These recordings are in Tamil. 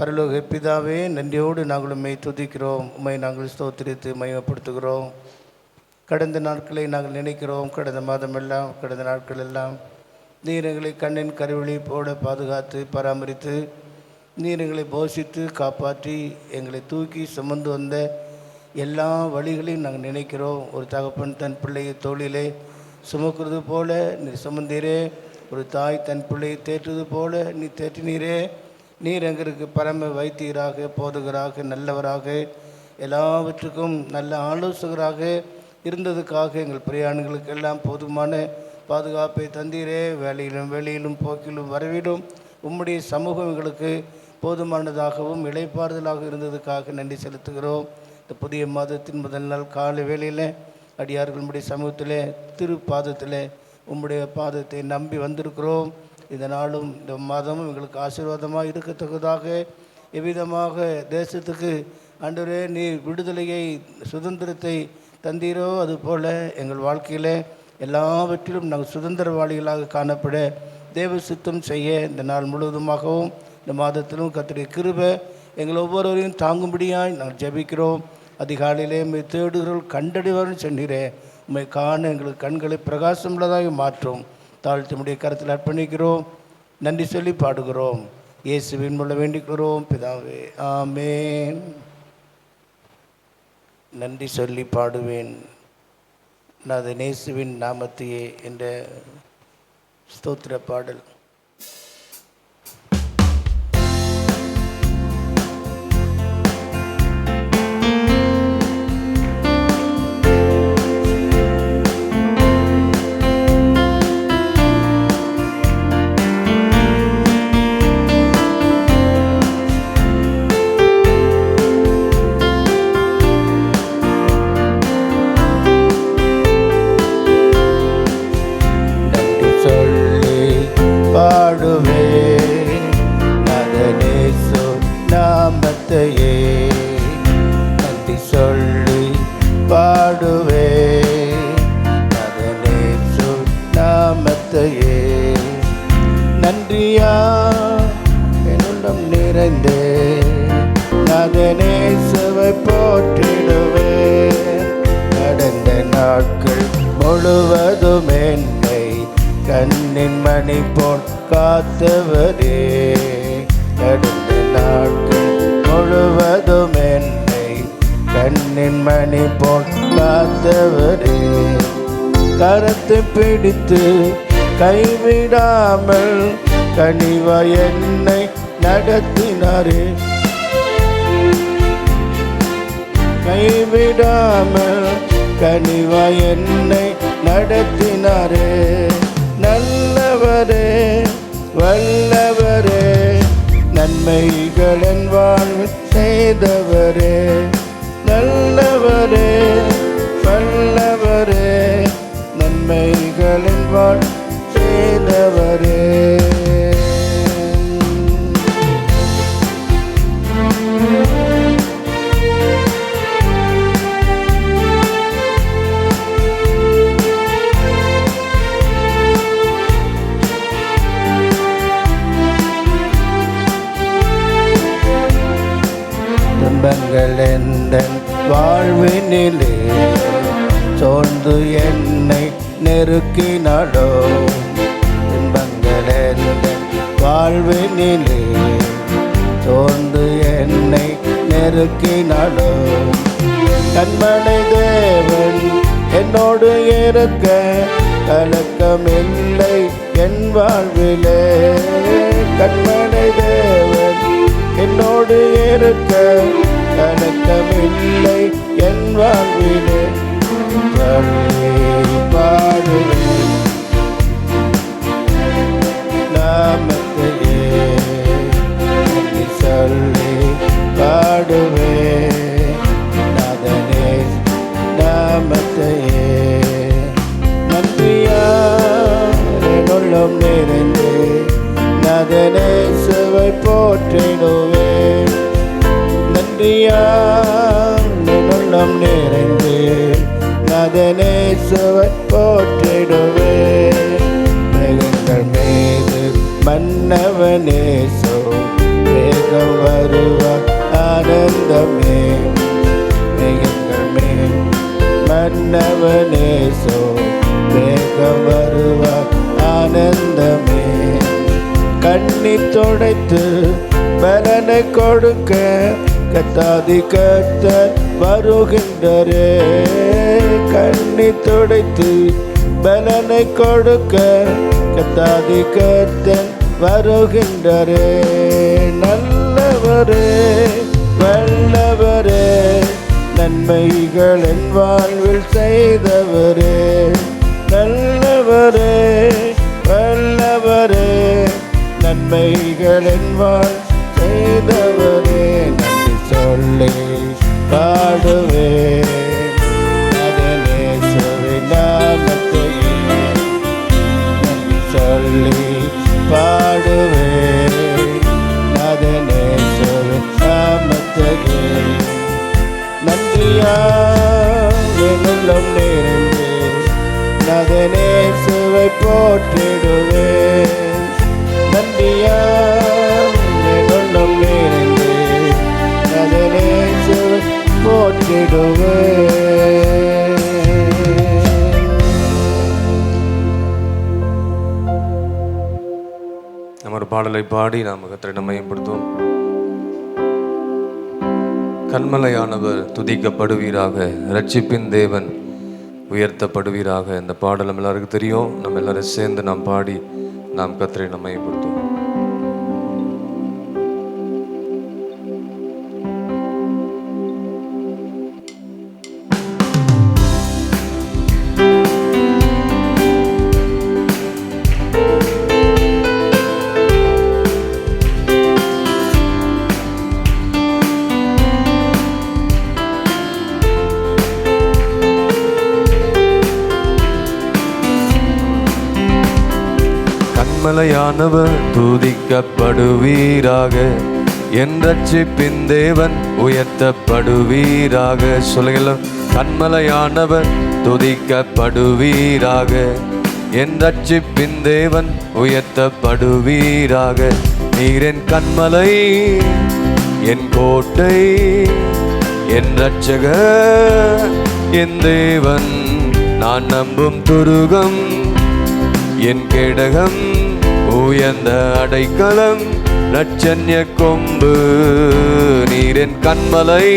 பரலோக பிதாவே, நன்றியோடு நாங்கள் உம்மை துதிக்கிறோம், உம்மை நாங்கள் ஸ்தோத்திரித்து மகிமைப்படுத்துகிறோம். கடந்த நாட்களை நாங்கள் நினைக்கிறோம். கடந்த மாதமெல்லாம், கடந்த நாட்கள் எல்லாம் நீர் எங்களை கண்ணின் கருவழி போட பாதுகாத்து பராமரித்து, நீர் எங்களை போஷித்து காப்பாற்றி எங்களை தூக்கி சுமந்து வந்த எல்லா வழிகளையும் நாங்கள் நினைக்கிறோம். ஒரு தகப்பன் தன் பிள்ளையை தோளிலே சுமக்கிறது போல நீர் சுமந்தீரே. ஒரு தாய் தன் பிள்ளையை தேற்றுவது போல நீ தேற்றினீரே. நீர் எங்களுக்கு பரம வைத்தியராக, போதகராக, நல்லவராக, எல்லாவற்றுக்கும் நல்ல ஆலோசகராக இருந்ததுக்காக எங்கள் பிரயாணிகளுக்கு எல்லாம் போதுமான பாதுகாப்பை தந்தீரே. வேலையிலும் வெளியிலும் போக்கிலும் வரவிடும் உம்முடைய சமூகம் எங்களுக்கு போதுமானதாகவும் இளைப்பாறுதலாக இருந்ததுக்காக நன்றி செலுத்துகிறோம். இந்த புதிய மாதத்தின் முதல் நாள் காலை வேளையில் அடியார்கள் உம்முடைய சமூகத்தில் திருப்பாதத்தில் உம்முடைய பாதத்தை நம்பி வந்திருக்கிறோம். இதனாலும் இந்த மாதமும் எங்களுக்கு ஆசீர்வாதமாக இருக்கத்தக்கதாக எவ்விதமாக தேசத்துக்கு ஆண்டவரே நீர் விடுதலையை, சுதந்திரத்தை தந்தீரோ, அதுபோல் எங்கள் வாழ்க்கையில் எல்லாவற்றிலும் நாங்கள் சுதந்திரவாளிகளாக காணப்பட தேவ சித்தம் செய்ய இந்த நாள் முழுவதுமாகவும் இந்த மாதத்திலும் கர்த்தருடைய கிருபை எங்கள் ஒவ்வொருவரையும் தாங்கும்படியாய் நாங்கள் ஜெபிக்கிறோம். அதிகாலையிலே உம்மை தேடுகிறவர்கள் கண்டடைவார்னு சொன்னீரே. உம்மை காண எங்களுக்கு கண்களை பிரகாசம் உள்ளதாக மாற்றும். தாழ்த்தினுடைய கருத்தில் அர்ப்பணிக்கிறோம். நன்றி சொல்லி பாடுகிறோம். இயேசுவின் மூலம் வேண்டிக்கிறோம் பிதாவே, ஆமென். நன்றி சொல்லி பாடுவேன் நான் இயேசுவின் நாமத்தையே என்ற ஸ்தோத்திர பாடல். நன்றி சொல்லி பாடுவே நதனேசு நாமத்தையே. நன்றியா என்னுள்ளம் நிறைந்தே நதனேசுவை போற்றிடுவே. கடந்த நாட்கள் முழுவதும் என்னை கண்ணின் மணி போல் காத்தவரே. கடந்த நாட்கள் முழுவதும் என்னை கண்ணின் மணி போல் காத்தவரே. கரத்தை பிடித்து கைவிடாமல் கனிவாய் என்னை நடத்தினாரே. கைவிடாமல் கனிவாய் என்னை நடத்தினாரே. நல்லவரே, வல்லவரே, நன்மைகளின் வாழ்வு செய்தவரே. நல்லவரே, வல்லவரே, நன்மைகளின் வாழ்வு செய்தவரே. துன்பங்கள் எந்தன் வாழ்வினிலே சோர்ந்து என்னை நெருக்கினாலோ. துன்பங்கள் எந்தன் வாழ்வினிலே சோர்ந்து என்னை நெருக்கினாலோ. கண்மனை தேவன் என்னோடு இருக்க கலக்கமில்லை என் வாழ்விலே. கண்மனை தேவன் என்னோடு இருக்க கலக்கமில்லை என் வாழ்விலே. பாடுவேன் நாமத்தையே, நன்றி சொல்லி பாடுவேன் நாதனே நாமத்தையே. நன்றியா என்னுள்ளம் நிறைந்து நாதனேசுவை போற்றிடுவேன். நன்றியா என்னுள்ளம் நிறைந்து நாதனேசுவை போற்றிடுவேன். மேகங்கள் மீது மன்னவனேசோ வேக வேகம் வருவார் ஆனந்தமே எங்கள் மேல் மன்னவனேசோ வேகம் வருவார் ஆனந்தமே. கண்ணீர் துடைத்து பலனை கொடுக்க கத்தாதி கர்த்தர் வருகின்றரே. கண்ணீர் துடைத்து பலனை கொடுக்க கத்தாதி கர்த்தர் வருகின்றரே. நல்லவரே வல்லவரே நன்மைகள் என் வாழ்வில் செய்தவரே. நல்லவரே வல்லவரே நன்மைகள் என் வாழ் செய்தவரே. நன்றி சொல்லி பாடுவேன் அதனேசுவின் நாமத்தையே. நன்றி சொல்லி பாடுவேன் அதனேசுவின் நாமத்தையே. நன்றியாலும் நிறைந்து அதனேசுவை போற்றிடுவேன். நன்றியாலும் நிறைந்து அதனேசுவை போற்றிடுவேன். நம்ம ஒரு பாடலை பாடி நாம் கர்த்தரை மையப்படுத்துவோம். கன்மலையானவர் துதிக்கப்படுவீராக, இரட்சிப்பின் தேவன் உயர்த்தப்படுவீராக. இந்த பாடல் நம்ம எல்லாருக்கும் தெரியும். நம்ம எல்லாரும் சேர்ந்து நாம் பாடி நாம் கர்த்தரை மையப்படுத்துவோம். கன்மலையானவர் துதிக்கப்படுவீராக, என் இரட்சிப்பின் தேவன் உயர்த்தப்படுவீராக. சொல்லுங்கள். கன்மலையானவர் துதிக்கப்படுவீராக, என் இரட்சிப்பின் தேவன் உயர்த்தப்படுவீராக. நீர் என் கன்மலை, என் கோட்டை, என் இரட்சகர், என் தேவன், நான் நம்பும் துருகம், என் கேடகம், உயர்ந்த அடைக்கலம், இரட்சண்ய கொம்பு. நீர் என் கன்மலை,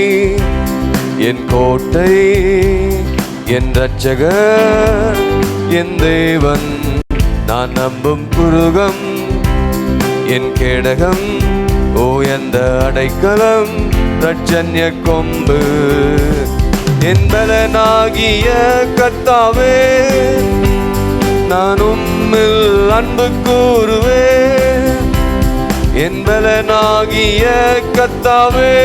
என் கோட்டை, என் இரட்சகர், என் தேவன், நான் நம்பும் புருகம், என் கேடகம், உயர்ந்த அடைக்கலம், இரட்சண்ய கொம்பு. என் பலனாகிய கர்த்தாவே, நான் உம்மில் அன்பு கூறுவேன். என் பலனாகிய கர்த்தாவே,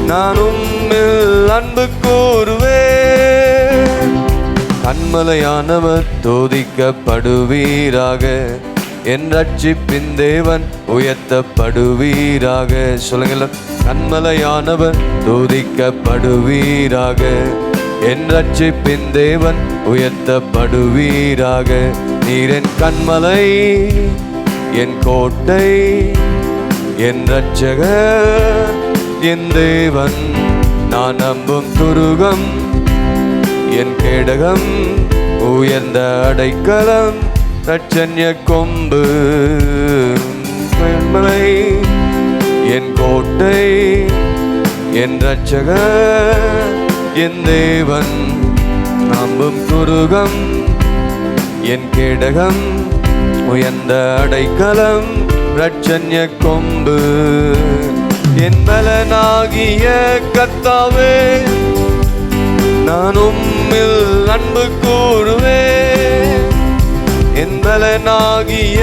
நான் உம்மில் அன்பு கூறுவேன். கன்மலையானவர் துதிக்கப்படுவீராக, என் இரட்சிப்பின் தேவன் உயர்த்தப்படுவீராக. சொல்லுங்கள். கன்மலையானவர் துதிக்கப்படுவீராக, என் இரட்சிப்பின் தேவன் உயர்த்தப்படுவீராக. நீர் என் கன்மலை, என் கோட்டை, என் இரட்சகர், என் தேவன், நான் நம்பும் துருகம், என் கேடகம், உயர்ந்த அடைக்கலம், இரட்சண்ய கொம்பு. கன்மலை, என் கோட்டை, என் இரட்சகர், என் தேவன், நம்பும் துருகம், என் கேடகம், உயர்ந்த அடைக்கலம், இரட்சண்ய கொம்பு. என் பலனாகிய கர்த்தாவே, நான் உம்மில் அன்பு கூறுவேன். என் பலனாகிய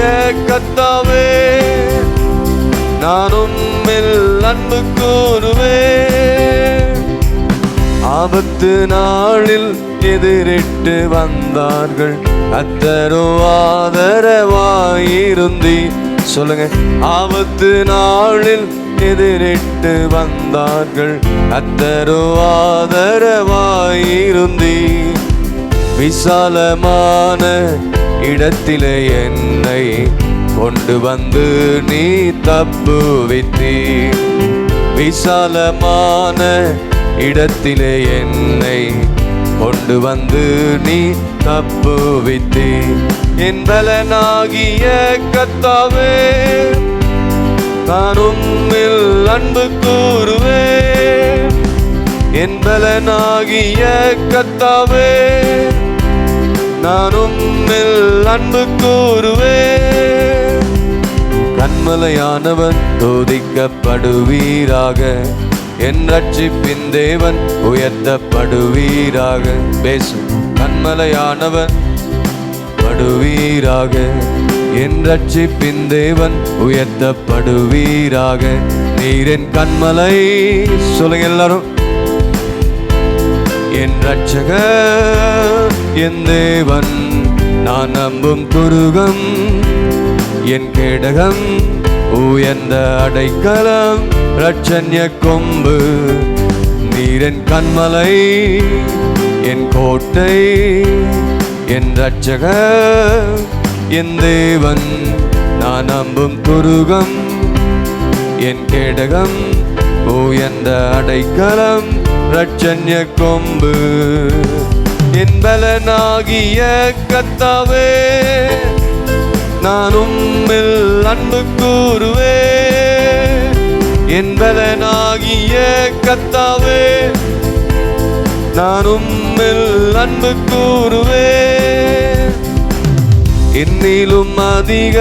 கர்த்தாவே, நான் உம்மில் அன்பு கூறுவேன். ஆபத்து நாளில் எதிரிட்டு வந்தார்கள், கர்த்தரோ ஆதரவாயிருந்தி. சொல்லுங்க. ஆபத்து நாளில் எதிரிட்டு வந்தார்கள், கர்த்தரோ ஆதரவாயிருந்தி. விசாலமான இடத்திலே என்னை கொண்டு வந்து நீ தப்புவித்தீர். விசாலமான இடத்திலே என்னை கொண்டு வந்து நீ தப்புவித்தீர். என் பலனாகிய கர்த்தாவே, நான் உம்மில் அன்பு கூறுவேன். என் பலனாகிய கர்த்தாவே, நான் உம்மில் அன்பு கூறுவேன். கன்மலையானவர் துதிக்கப்படுவீராக, என் ரட்சிப்பின் தேவன் உயர்த்தப்படுவீராக. பேசு. கன்மலையானவர் படுவீராக, என் ரட்சிப்பின் தேவன் உயர்த்தப்படுவீராக. நீரின் கன்மலை. சொல்லுங்க எல்லாரும். என் ரட்சகர், என் தேவன், நான் நம்பும் துருகம், என் கேடகம், உயர்ந்த அடைக்கலம், ரட்சண்ய கொம்பு. நீரின் கன்மலை, என் கோட்டை, என் ரட்சகர், என் தேவன், நான் நம்பும் துருகம், என் கேடகம், உயர்ந்த அடைக்கலம், ரட்சண்ய கொம்பு. என் பலனாகிய கர்த்தாவே, நான் உம்மில் அன்பு கூறுவேன். என் பலனாகிய கர்த்தாவே, நான் உம்மில் அன்பு கூறுவேன். என்னிலும் அதிக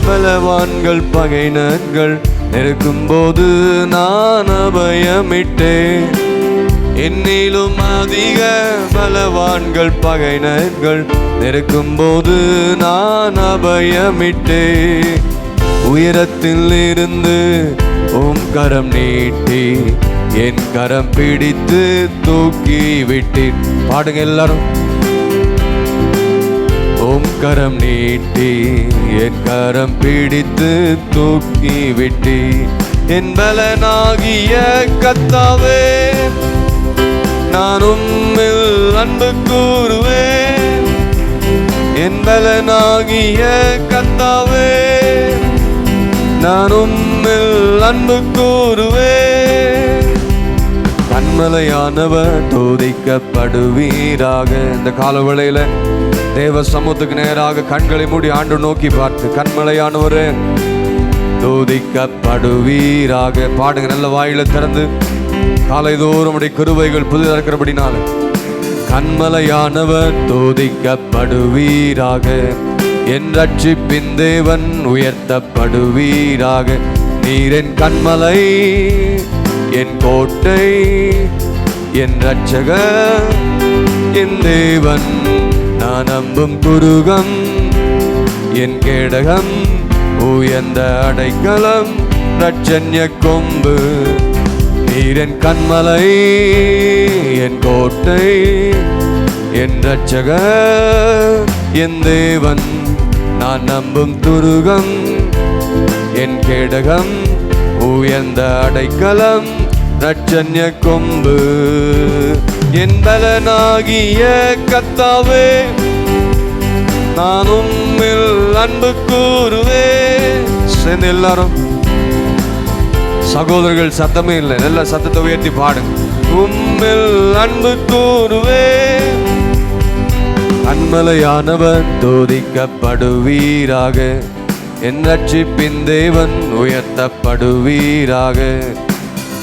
பலவான்கள் பகைஞர்கள் நெருக்கும்போது நான் அபயமிட்டேன். என்னிலும் அதிக பலவான்கள் பகைஞர்கள் நெருக்கும்போது நான் அபயமிட்டேன். உயரத்தில் இருந்து உம் கரம் நீட்டி என் கரம் பிடித்து தூக்கி விட்டீர். பாடுங்க எல்லாரும். உம் கரம் நீட்டி என் கரம் பிடித்து தூக்கி விட்டீர். என் பலனாகிய கர்த்தாவே, நான் உம்மில் அன்பு கூறுவேன். என் பலனாகிய கர்த்தாவே, நான் உம்மில் அன்பு கூறுவேன். கன்மலையானவர் துதிக்கப்படுவீராக. இந்த காலவேளையில தேவ சமூகத்துக்கு நேராக கண்களை மூடி ஆண்டு நோக்கி பார்த்து, கன்மலையானவரே துதிக்கப்படுவீராக. பாடுங்க நல்ல வாயில திறந்து. காலைதோறும் உடைய கிருபைகள் புதிதாக இருக்கிறபடினால கன்மலையானவர் துதிக்கப்படுவீராக. என் ரட்சிப்பின் தேவன் உயர்த்தப்படுவீராக. நீர் என் கன்மலை, என் கோட்டை, என் ரட்சகர், என் தேவன், நான் நம்பும் துருகம், என் கேடகம், உயர்ந்த அடைக்கலம், ரட்சண்ய கொம்பு. நீர் என் கன்மலை, என் கோட்டை, என் ரட்சகர், என் தேவன், நான் நம்பும் துருகம், என் கேடகம், உயர்ந்த அடைக்கலம், ரட்சண்ய கொம்பு. என் பலனாகிய கர்த்தாவே, நான் உம்மில் அன்பு கூறுவேன். சேர்ந்து எல்லாரும். சகோதரர்கள் சத்தமே இல்லை, நல்ல சத்தத்தை உயர்த்தி பாடுங்க. உம்மில் அன்பு கூறுவேன். கன்மலையானவர் துதிக்கப்படுவீராக. என் ரட்சிப்பின் தேவன் உயர்த்தப்படுவீராக.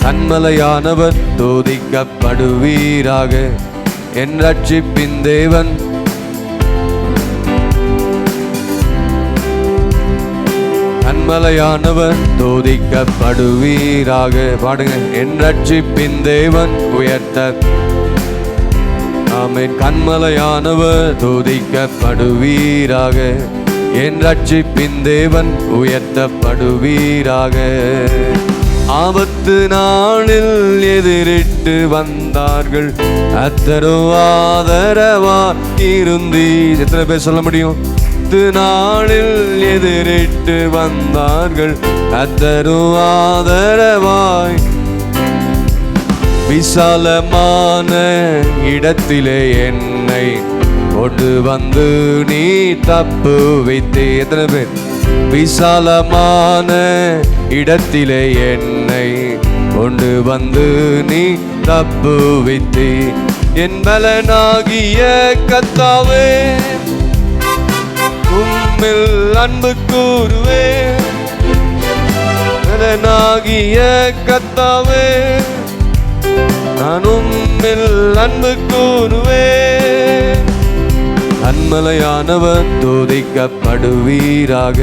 கன்மலையானவர் துதிக்கப்படுவீராக. என் ரட்சிப்பின் தேவன். கன்மலையானவர் துதிக்கப்படுவீராக. பாடுங்க. என் ரட்சிப்பின் தேவன் உயர்த்த. ஆமென். கன்மலையானவர் துதிக்கப்படுவீராக. என் ரட்சிப்பின் தேவன் உயர்த்தப்படுவீராக. ஆபத்து நாளில் எதிரிட்டு வந்தார்கள், அத்தரோ ஆதரவா இருந்தி. எத்தனை பேர் சொல்ல முடியும்? நாளில் எதிரிட்டு வந்தார்கள், அத்தரோ ஆதரவாய். விசாலமான இடத்திலே என்னை கொண்டு வந்து நீ தப்பு வைத்தே. எத்தனை பேர்? விசாலமான இடத்திலே என்னை கொண்டு வந்து நீ தப்புவித்தீ. என் பலனாகிய கர்த்தாவே, உம்மில் அன்பு கூறுவே. பலனாகிய கர்த்தாவே, நான் உம்மில் அன்பு கூறுவே. கன்மலையானவர் துதிக்கப்படுவீராக,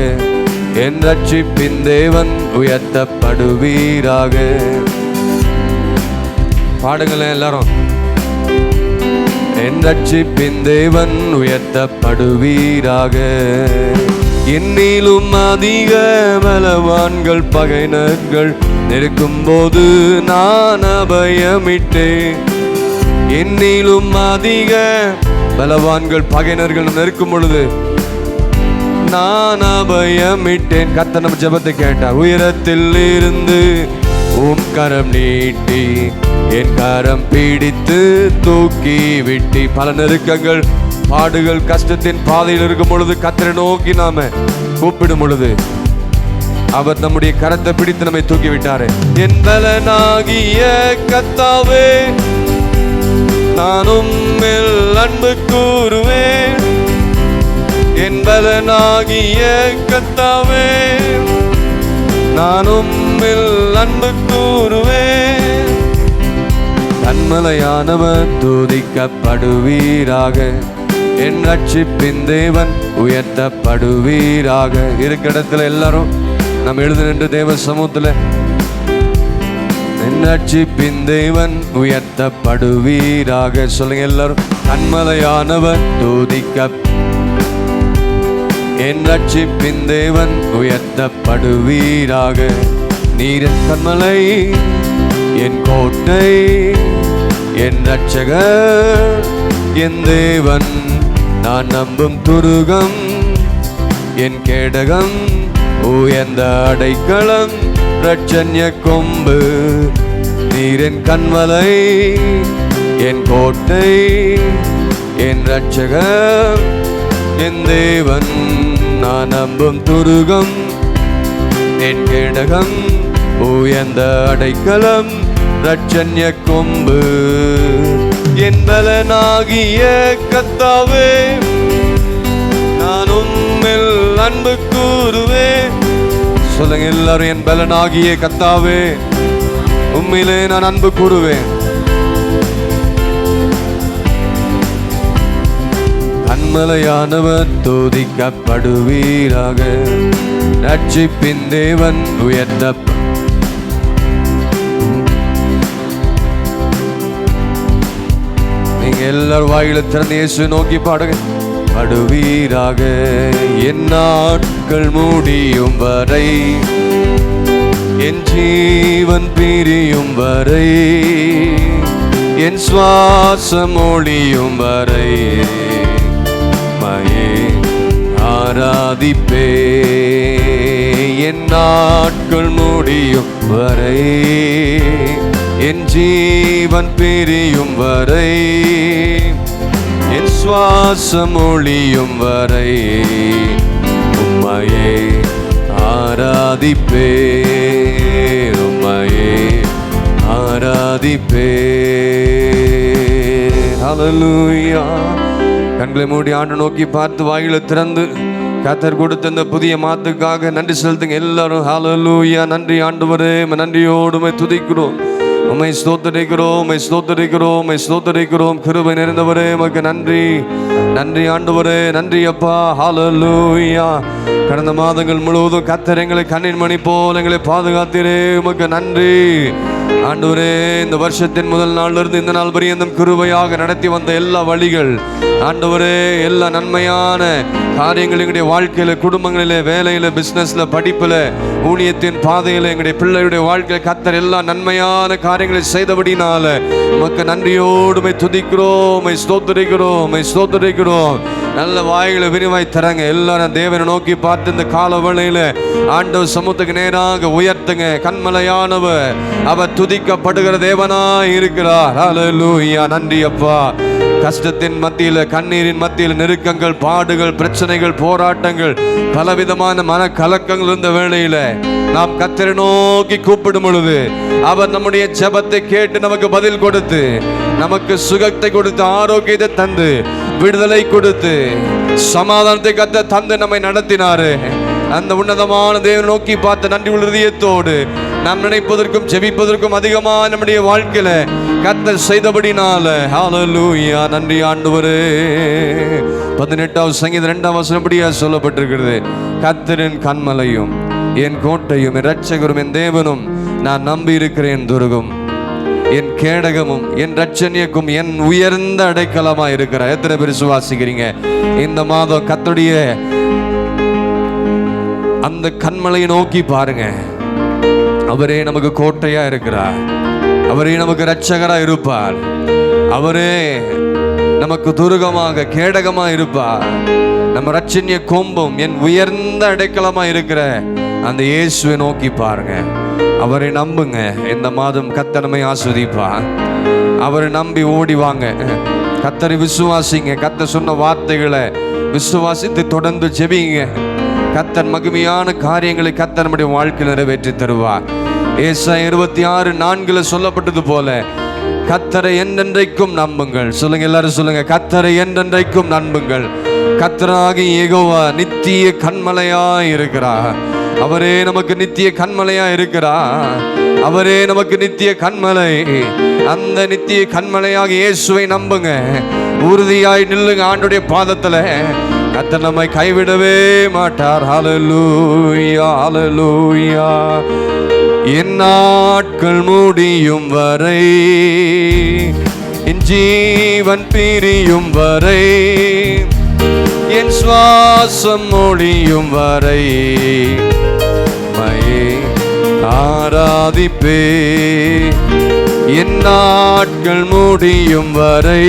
என் ரட்சிப்பின் தேவன் உயர்த்தப்படுவீராக. பாடுங்களேன் எல்லாரும். என் ரட்சிப்பின் தேவன் உயர்த்தப்படுவீராக. என்னிலும் அதிக பலவான்கள் பகைஞர்கள் நெருக்கும் போது நான் அபயமிட்டேன். என்னிலும் அதிக பலவான்கள் பகைஞர்கள் நெருக்கும் பொழுது நான் அபயமிட்டேன். கர்த்தர் நம்ம ஜெபத்தை கேட்டார். உயரத்தில் இருந்து உம் கரம் நீட்டி என் கரம் பிடித்து தூக்கி விட்டி. பல நெருக்கங்கள், பாடுகள், கஷ்டத்தின் பாதையில் இருக்கும் பொழுது கர்த்தரை நோக்கி நாம கூப்பிடும் பொழுது அவர் நம்முடைய கரத்தை பிடித்து நம்மை தூக்கி விட்டாரு. என் பலனாகிய கர்த்தாவே, நான் உம்மில் அன்பு கூறுவேன். என் பலனாகிய கர்த்தாவே, நான் உம்மில் அன்பு கூறுவேன். கன்மலையானவர் துதிக்கப்படுவீராக, என் ரட்சிப்பின் தேவன் உயர்த்தப்படுவீராக. இருக்கிற இடத்துல எல்லாரும் நம்ம எழுது நின்று தேவ சமூகத்தில் என் ரட்சிப்பின் தேவன் உயர்த்தப்படுவீராக சொல்லுங்க எல்லாரும். கன்மலையானவர் துதிக்க, என் ரட்சிப்பின் தேவன் உயர்த்தப்படுவீராக. நீர் என் கன்மலை, என் கோட்டை, என் ரட்சகர், என் தேவன், நான் நம்பும் துருகம், என் கேடகம், உயர்ந்த அடைக்கலம், ரட்சண்ய கொம்பு. நீர் என் கன்மலை, என் கோட்டை, என் ரட்சகர், என் தேவன், நான் நம்பும் துருகம், என் கேடகம், உயர்ந்த அடைக்கலம், ரட்சண்ய கொம்பு. என் பலனாகிய கர்த்தாவே, நான் உம்மில் அன்பு கூறுவேன். சொல்லுங்க எல்லாரும். என் பலனாகிய கர்த்தாவே, உம்மிலே நான் அன்பு கூறுவேன். கன்மலையானவர் துதிக்கப்படுவீராக, ரட்சிப்பின் தேவன் உயர்த்த. நீங்க எல்லாரும் வாயில திறந்து இயேசு நோக்கி பாடுங்க. படுவீராக, என் நாட்கள் முடியும் வரை, என் ஜீவன் பிரியும் வரை, என் சுவாசம் ஒழியும் வரை மயே ஆராதிப்பே. என் நாட்கள் முடியும் வரை, என் ஜீவன் பிரியும் வரை, என் சுவாசம் ஒழியும் வரை உம்மையே ஆராதிப்பே, உம்மையே ஆராதிப்பே. ஹல்லேலூயா. கண்களை மூடி ஆண்டு நோக்கி பார்த்து வாயில திறந்து கர்த்தர் கொடுத்த இந்த புதிய மாத்துக்காக நன்றி செலுத்துங்க எல்லாரும். ஹல்லேலூயா. நன்றி ஆண்டவரே, நன்றியோடு துதிக்கிறோம், உம்மை ஸ்தோத்திரிக்கிறோம், உம்மை ஸ்தோத்திரிக்கிறோம், உம்மை ஸ்தோத்திரிக்கிறோம். கிருபை நிறைந்தவரே உமக்கு நன்றி. நன்றி ஆண்டவரே, நன்றி அப்பா. ஹல்லேலூயா. கடந்த மாதங்கள் முழுவதும் கர்த்தர் எங்களை கண்ணின் மணி போல் எங்களை பாதுகாத்தீரே, உமக்கு நன்றி ஆண்டவரே. இந்த வருஷத்தின் முதல் நாளிலிருந்து இந்த நாள் பரியந்தம் கிருபையாக நடத்தி வந்த எல்லா வழிகள் ஆண்டவரே, எல்லா நன்மையான காரியங்கள் எங்களுடைய வாழ்க்கையில, குடும்பங்களில, வேலையில, பிசினஸ்ல, படிப்புல, ஊழியத்தின் பாதையில, எங்களுடைய பிள்ளைகளுடைய வாழ்க்கையில கர்த்தர் எல்லா நன்மையான காரியங்களை செய்தபடினால உமக்கு நன்றியோடு துதிக்கிறோம், ஸ்தோத்திரிக்கிறோம், ஸ்தோத்திரிக்கிறோம். நல்ல வாய்களை விரிவாய் தரங்க எல்லாரும். தேவனை நோக்கி பார்த்து இந்த கால வேளையில ஆண்டவர் சமூகத்துக்கு நேராக உயர்த்துங்க. கன்மலையானவர் அவர் துதிக்கப்படுகிற தேவனாய் இருக்கிறார். ஹல்லேலூயா. நன்றி அப்பா. கஷ்டத்தின் மத்தியில, கண்ணீரின் மத்தியில், நெருக்கங்கள், பாடுகள், பிரச்சனைகள், போராட்டங்கள், பலவிதமான மன கலக்கங்கள் இருந்த வேளையில நாம் கர்த்தரை நோக்கி கூப்பிடும் பொழுது அவர் நம்முடைய ஜெபத்தை கேட்டு நமக்கு பதில் கொடுத்து, நமக்கு சுகத்தை கொடுத்து, ஆரோக்கியத்தை தந்து, விடுதலை கொடுத்து, சமாதானத்தை கர்த்தர் தந்து நம்மை நடத்தினாரு. அந்த உன்னதமான தேவனை நோக்கி பார்த்த நன்றி உள்ள இதயத்தோடு நாம் நினைப்பதற்கும் ஜெபிப்பதற்கும் அதிகமாக நம்முடைய வாழ்க்கையில கர்த்தர் செய்தபடினால ஹல்லேலூயா. நன்றி ஆண்டவரே. 18வது சங்கீதம் 2ஆம் வசனம் இப்படியா சொல்லப்பட்டிருக்கிறது: கர்த்தரின் கன்மலையும் என் கோட்டையும் என் இரட்சகரும் என் தேவனும் நான் நம்பி இருக்கிறேன் துருகும் என் கேடகமும் என் இரட்சணியக்கும் என் உயர்ந்த அடைக்கலமா இருக்கிறார். எத்தனை பேர் விசுவாசிக்கிறீங்க? இந்த மாதம் கர்த்தருடைய அந்த கன்மலையை நோக்கி பாருங்க. அவரே நமக்கு கோட்டையா இருக்கிறார். அவரே நமக்கு இரட்சகரா இருப்பார். அவரே நமக்கு துருகமாக கேடகமா இருப்பார். நம்ம இரட்சணிய கொம்பும் என் உயர்ந்த அடைக்கலமா இருக்கிற அந்த இயேசுவை நோக்கி பாருங்க. அவரை நம்புங்க. இந்த மாதம் கர்த்தர் நம்மை ஆசீர்வதிப்பார். அவரை நம்பி ஓடி வாங்க. கர்த்தரை விசுவாசிங்க. கர்த்தர் சொன்ன வார்த்தைகளை விசுவாசித்து தொடர்ந்து ஜெபிங்க. கர்த்தர் மகிமையான காரியங்களை கர்த்தர் நம்முடைய வாழ்க்கையில் நிறைவேற்றி தருவார். ஏசாயா 26:4 சொல்லப்பட்டது போல கர்த்தரை என்றென்றைக்கும் நம்புங்கள். சொல்லுங்க, எல்லாரும் சொல்லுங்க, கர்த்தரை என்றென்றைக்கும் நம்புங்கள். கர்த்தராகிய யெகோவா நித்திய கன்மலையாய் இருக்கிறார். அவரே நமக்கு நித்திய கன்மலையா இருக்கிறார். அவரே நமக்கு நித்திய கன்மலை. அந்த நித்திய கன்மலையாக இயேசுவை நம்புங்க. உறுதியாய் நில்லுங்க ஆண்டுடைய பாதத்துல. கர்த்தர் நம்மை கைவிடவே மாட்டார். ஹல்லேலூயா, ஹல்லேலூயா. என் நாட்கள் முடியும் வரை, என் ஜீவன் பிரியும் வரை, என் சுவாசம் ஒழியும் வரை மையே ஆராதிப்பே. என் நாட்கள் முடியும் வரை,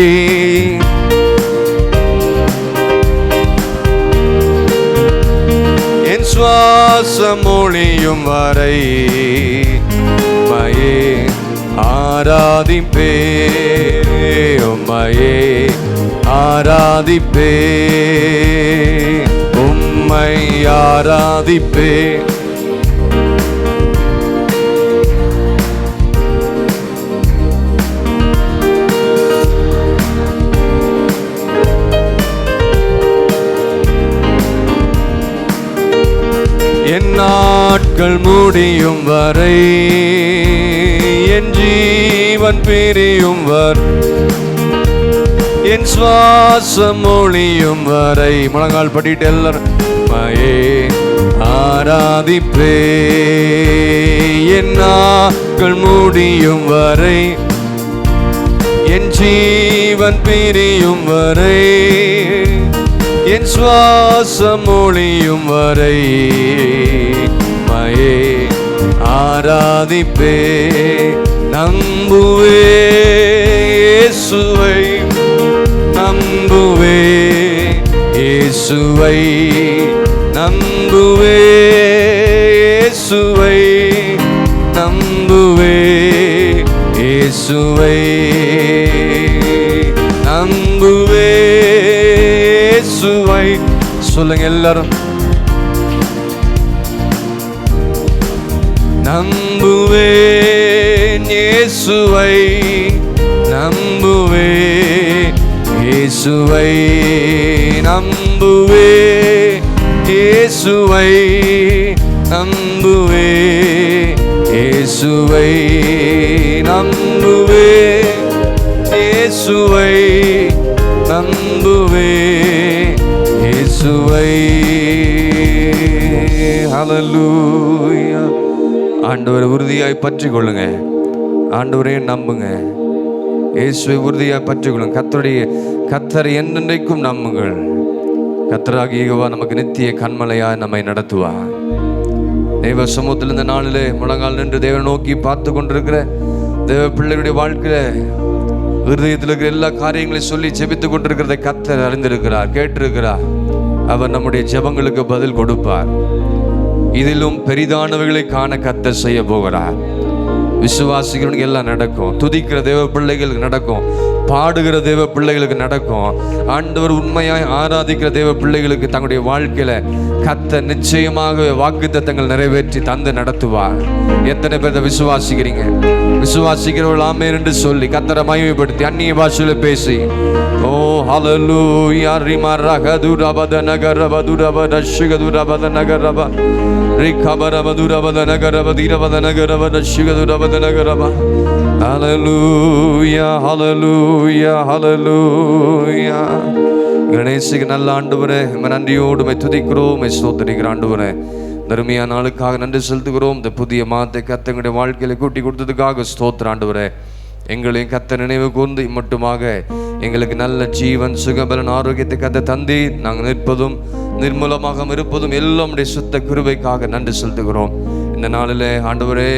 என் சுவாசம் ஒழியும் வரை மையே ஆராதிப்பே. உம்மையே ஆராதிப்பே, உம்மை ஆராதிப்பே. என் நாட்கள் முடியும் வரை, என் ஜீவன் பிரியும் வரை, என் சுவாசம் ஒழியும் வரை. முழங்கால் படிட்டு எல்லாரும் மையே ஆராதிப்பே. என் நாட்கள் முடியும் வரை, என் ஜீவன் பிரியும் வரை, என் சுவாசம் ஒழியும் வரை மையே ஆராதிப்பே. நம்புவே இயேசுவை, நம்புவே இயேசுவை, நம்புவே இயேசுவை, நம்புவே இயேசுவை, நம்புவே இயேசுவை. சொல்லுங்க எல்லாரும், நம்புவேன் இயேசுவை, நம்புவே இயேசுவை, நம்புவே இயேசுவை, நம்புவே இயேசுவை, நம்புவே இயேசுவை, நம்புவே இயேசுவை. ஹல்லேலூயா. ஆண்டவரை உறுதியாய் பற்றி கொள்ளுங்க. ஆண்டவரே நம்புங்க. இயேசுவை உறுதியாய் பற்றி கொள்ளுங்க. கர்த்தரை என்றென்றைக்கும் நம்புங்கள். கர்த்தராகிய யெகோவா நமக்கு நித்திய கன்மலையாய் நம்மை நடத்துவார். தேவ சமூகத்தில் இந்த நாளிலே முழங்கால் நின்று தேவனை நோக்கி பார்த்து கொண்டிருக்கிற தேவ பிள்ளைகளுடைய வாழ்க்கையில இருதயத்தில் இருக்கிற எல்லா காரியங்களையும் சொல்லி ஜெபித்து கொண்டிருக்கிறதை கர்த்தர் அறிந்திருக்கிறார், கேட்டிருக்கிறார். அவர் நம்முடைய ஜெபங்களுக்கு பதில் கொடுப்பார். இதிலும் பெரிதானவைகளை காண கர்த்தர் செய்ய போகிறார். விசுவாசிக்கிறவனுக்கு எல்லாம் நடக்கும். துதிக்கிற தேவ பிள்ளைகளுக்கு நடக்கும். பாடுகிற தேவ பிள்ளைகளுக்கு நடக்கும். ஆண்டவர் உண்மையாய் ஆராதிக்கிற தேவ பிள்ளைகளுக்கு தங்களுடைய வாழ்க்கையில கர்த்தர் நிச்சயமாக வாக்குத்தத்தங்கள் நிறைவேற்றி தந்து நடத்துவார். எத்தனை பேர் விசுவாசிக்கிறீங்க? விசுவாசிக்கிறவர்கள் ஆமென் என்று சொல்லி கர்த்தரை மகிமைப்படுத்தி அந்நிய பாஷையில பேசி, ஓ ஹல்லேலூயா ரிமரகதுரபத நகரபதுரபத ஷிகதுரபத நகரப ரிகபரபதுரபத நகரபதிரபத நகரபத ஷிகதுரபத நகரப. ஹல்லேலூயா ஹல்லேலூயா ஹல்லேலூயா. கணேசுக்கு நல்ல ஆண்டவரே, நன்றியோடு துதிக்கிறோம், ஸ்தோத்திரிக்கிற ஆண்டவரே. தர்மியா நாளுக்காக நன்றி செலுத்துகிறோம். இந்த புதிய மாதத்தை கர்த்தருடைய வாழ்க்கையில கூட்டி கொடுத்ததுக்காக ஸ்தோத்திர ஆண்டவரே. எங்களையும் கர்த்தர் நினைவு கூர்ந்து மட்டுமாக எங்களுக்கு நல்ல ஜீவன் சுகபலன் ஆரோக்கியத்தை கர்த்தர் தந்தி நாங்கள் நிற்பதும் நிர்மூலமாக இருப்பதும் எல்லாம் உடைய சுத்த கிருபைக்காக நன்றி செலுத்துகிறோம். இந்த நாளிலே ஆண்டவரே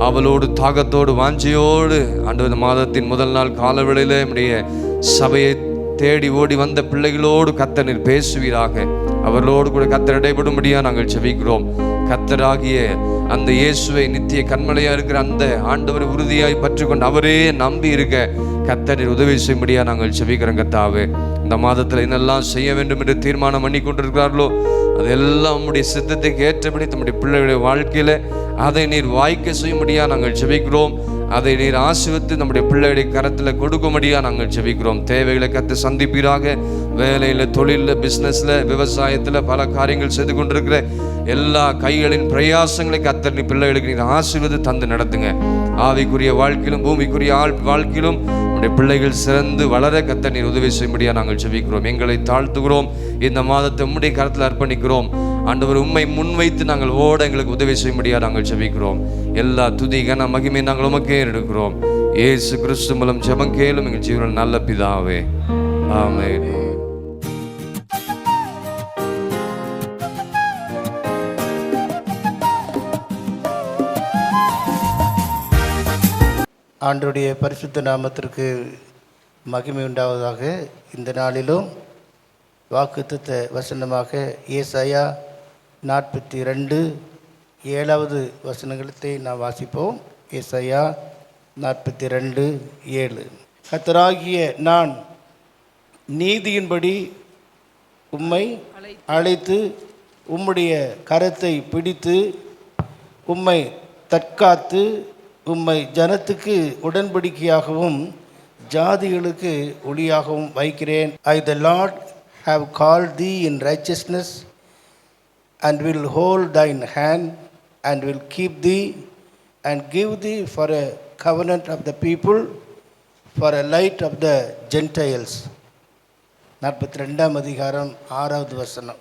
அவளோடு தாகத்தோடு வாஞ்சியோடு ஆண்டவர் மாதத்தின் முதல் நாள் காலவேளையிலே நம்முடைய சபையை தேடி ஓடி வந்த பிள்ளைகளோடு கர்த்தர் நீர் பேசுவீராக. அவர்களோடு கூட கர்த்தர் இடைபடும்படியா நாங்கள் செபிக்கிறோம். கர்த்தராகிய அந்த இயேசுவை நித்திய கண்மலையா இருக்கிற அந்த ஆண்டவரை உறுதியாய் பற்றி கொண்டு அவரே நம்பி இருக்க கர்த்தர் உதவி செய்யும்படியா நாங்கள் செபிக்கிறோம். கர்த்தாவே, இந்த மாதத்தில் என்னெல்லாம் செய்ய வேண்டும் என்று தீர்மானம் பண்ணி கொண்டிருக்கிறார்களோ அதெல்லாம் நம்முடைய சித்தத்துக்கு ஏற்றபடி நம்முடைய பிள்ளைகளுடைய வாழ்க்கையில அதை நீர் வாய்க்க செய்யும்படியா நாங்கள் செபிக்கிறோம். அதை நீர் ஆசீர்வதித்து நம்முடைய பிள்ளைகளுடைய கரத்தில் கொடுக்கும்படியா நாங்கள் செபிக்கிறோம். தேவைகளை கத்து சந்திப்பீராக. வேலையில், தொழிலில், பிஸ்னஸில், விவசாயத்தில் பல காரியங்கள் செய்து கொண்டிருக்கிற எல்லா கைகளின் பிரயாசங்களை கர்த்தர் நீ பிள்ளைகளுக்கு நீர் ஆசீர்வதித்து தந்து நடத்துங்க. ஆவிக்குரிய வாழ்க்கையிலும் பூமிக்குரிய வாழ்க்கையிலும் நம்முடைய பிள்ளைகள் சிறந்து வளர கர்த்தர் நீர் உதவி செய்யும்படியா நாங்கள் செபிக்கிறோம். எங்களை தாழ்த்துகிறோம். இந்த மாதத்தை உம்முடைய கரத்தில் அர்ப்பணிக்கிறோம். ஆண்டவர் உம்மை முன்வைத்து நாங்கள் ஓட எங்களுக்கு உதவி செய்யும்படியா நாங்கள் செபிக்கிறோம். எல்லா துதி கன மகிமை நாங்கள் உமக்கே எடுக்கிறோம். இயேசு கிறிஸ்து மூலம் ஜெபம் கேளும் எங்கள் ஜீவனில் நல்ல பிதாவே, ஆமென். ஆண்டவருடைய பரிசுத்த நாமத்திற்கு மகிமை உண்டாவதாக. இந்த நாளிலும் வாக்குத்தத்த வசனமாக ஏசாயா 42:7 வசனங்களை நாம் வாசிப்போம். ஏசாயா 42:7. கர்த்தராகிய நான் நீதியின்படி உம்மை அழைத்து உம்முடைய கரத்தை பிடித்து உம்மை தற்காத்து உம்மை ஜனத்துக்கு உடன்படிக்கையாகவும் ஜாதிகளுக்கு ஒளியாகவும் வைக்கிறேன். I the Lord have called thee in righteousness and will hold thine hand and will keep thee and give thee for a covenant of the people, for a light of the Gentiles. 42ஆம் அதிகாரம் 6வது வசனம்.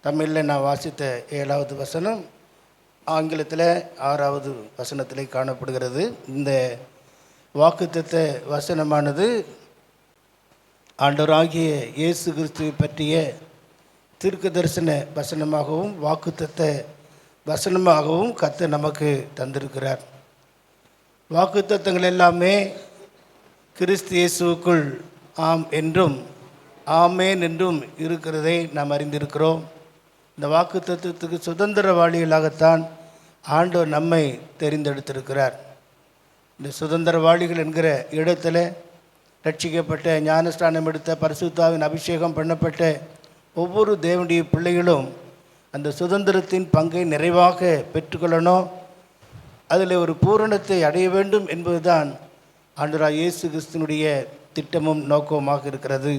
தமிழில் நான் வாசித்த 7வது வசனம் ஆங்கிலத்தில் 6வது வசனத்திலே காணப்படுகிறது. இந்த வாக்குத்தத்த வசனமானது ஆண்டவராகிய இயேசு கிறிஸ்துவை பற்றிய தீர்க்க தரிசன வசனமாகவும் வாக்குத்தத்த வசனமாகவும் கர்த்தர் நமக்கு தந்திருக்கிறார். வாக்குத்தத்தங்கள் எல்லாமே கிறிஸ்து இயேசுவுக்குள் ஆம் என்றும் ஆமேன் என்றும் இருக்கிறதை நாம் அறிந்திருக்கிறோம். இந்த வாக்குத்தத்தத்துக்கு சுதந்திரவாளிகளாகத்தான் ஆண்டவர் நம்மை தெரிந்தெடுத்திருக்கிறார். இந்த சுதந்திரவாளிகள் என்கிற இடத்துல ரட்சிக்கப்பட்ட, ஞானஸ்தானம் எடுத்த, பரிசுத்தாவின் அபிஷேகம் பண்ணப்பட்ட ஒவ்வொரு தேவனுடைய பிள்ளைகளும் அந்த சுதந்திரத்தின் பங்கை நிறைவாக பெற்றுக்கொள்ளணும். அதில் ஒரு பூரணத்தை அடைய வேண்டும் என்பதுதான் ஆண்டவராகிய இயேசு கிறிஸ்துவினுடைய திட்டமும் நோக்கமாக இருக்கிறது.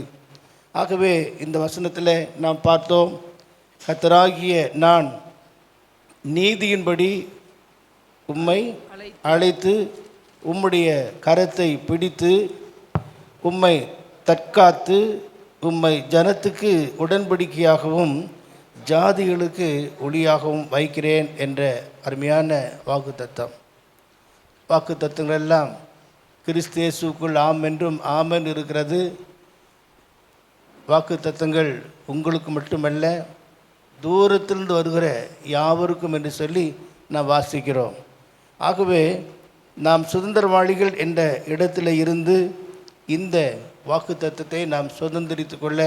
ஆகவே இந்த வசனத்தில் நாம் பார்த்தோம், கர்த்தராகிய நான் நீதியின்படி உம்மை அழைத்து உம்முடைய கரத்தை பிடித்து உம்மை தற்காத்து உம்மை ஜனத்துக்கு உடன்படிக்கையாகவும் ஜாதிகளுக்கு ஒளியாகவும் வைக்கிறேன் என்ற அருமையான வாக்குத்தத்தம். வாக்குத்தத்தங்கள் எல்லாம் கிறிஸ்து இயேசுவுக்குள் ஆம் என்றும் ஆமென் இருக்கிறது. வாக்குத்தத்தங்கள் உங்களுக்கு மட்டுமல்ல, தூரத்திலிருந்து வருகிற யாவருக்கும் என்று சொல்லி நாம் வாசிக்கிறோம். ஆகவே நாம் சுதந்திரவாளிகள் என்ற இடத்துல இருந்து இந்த வாக்குத்தத்தத்தை நாம் சுதந்திரித்து கொள்ள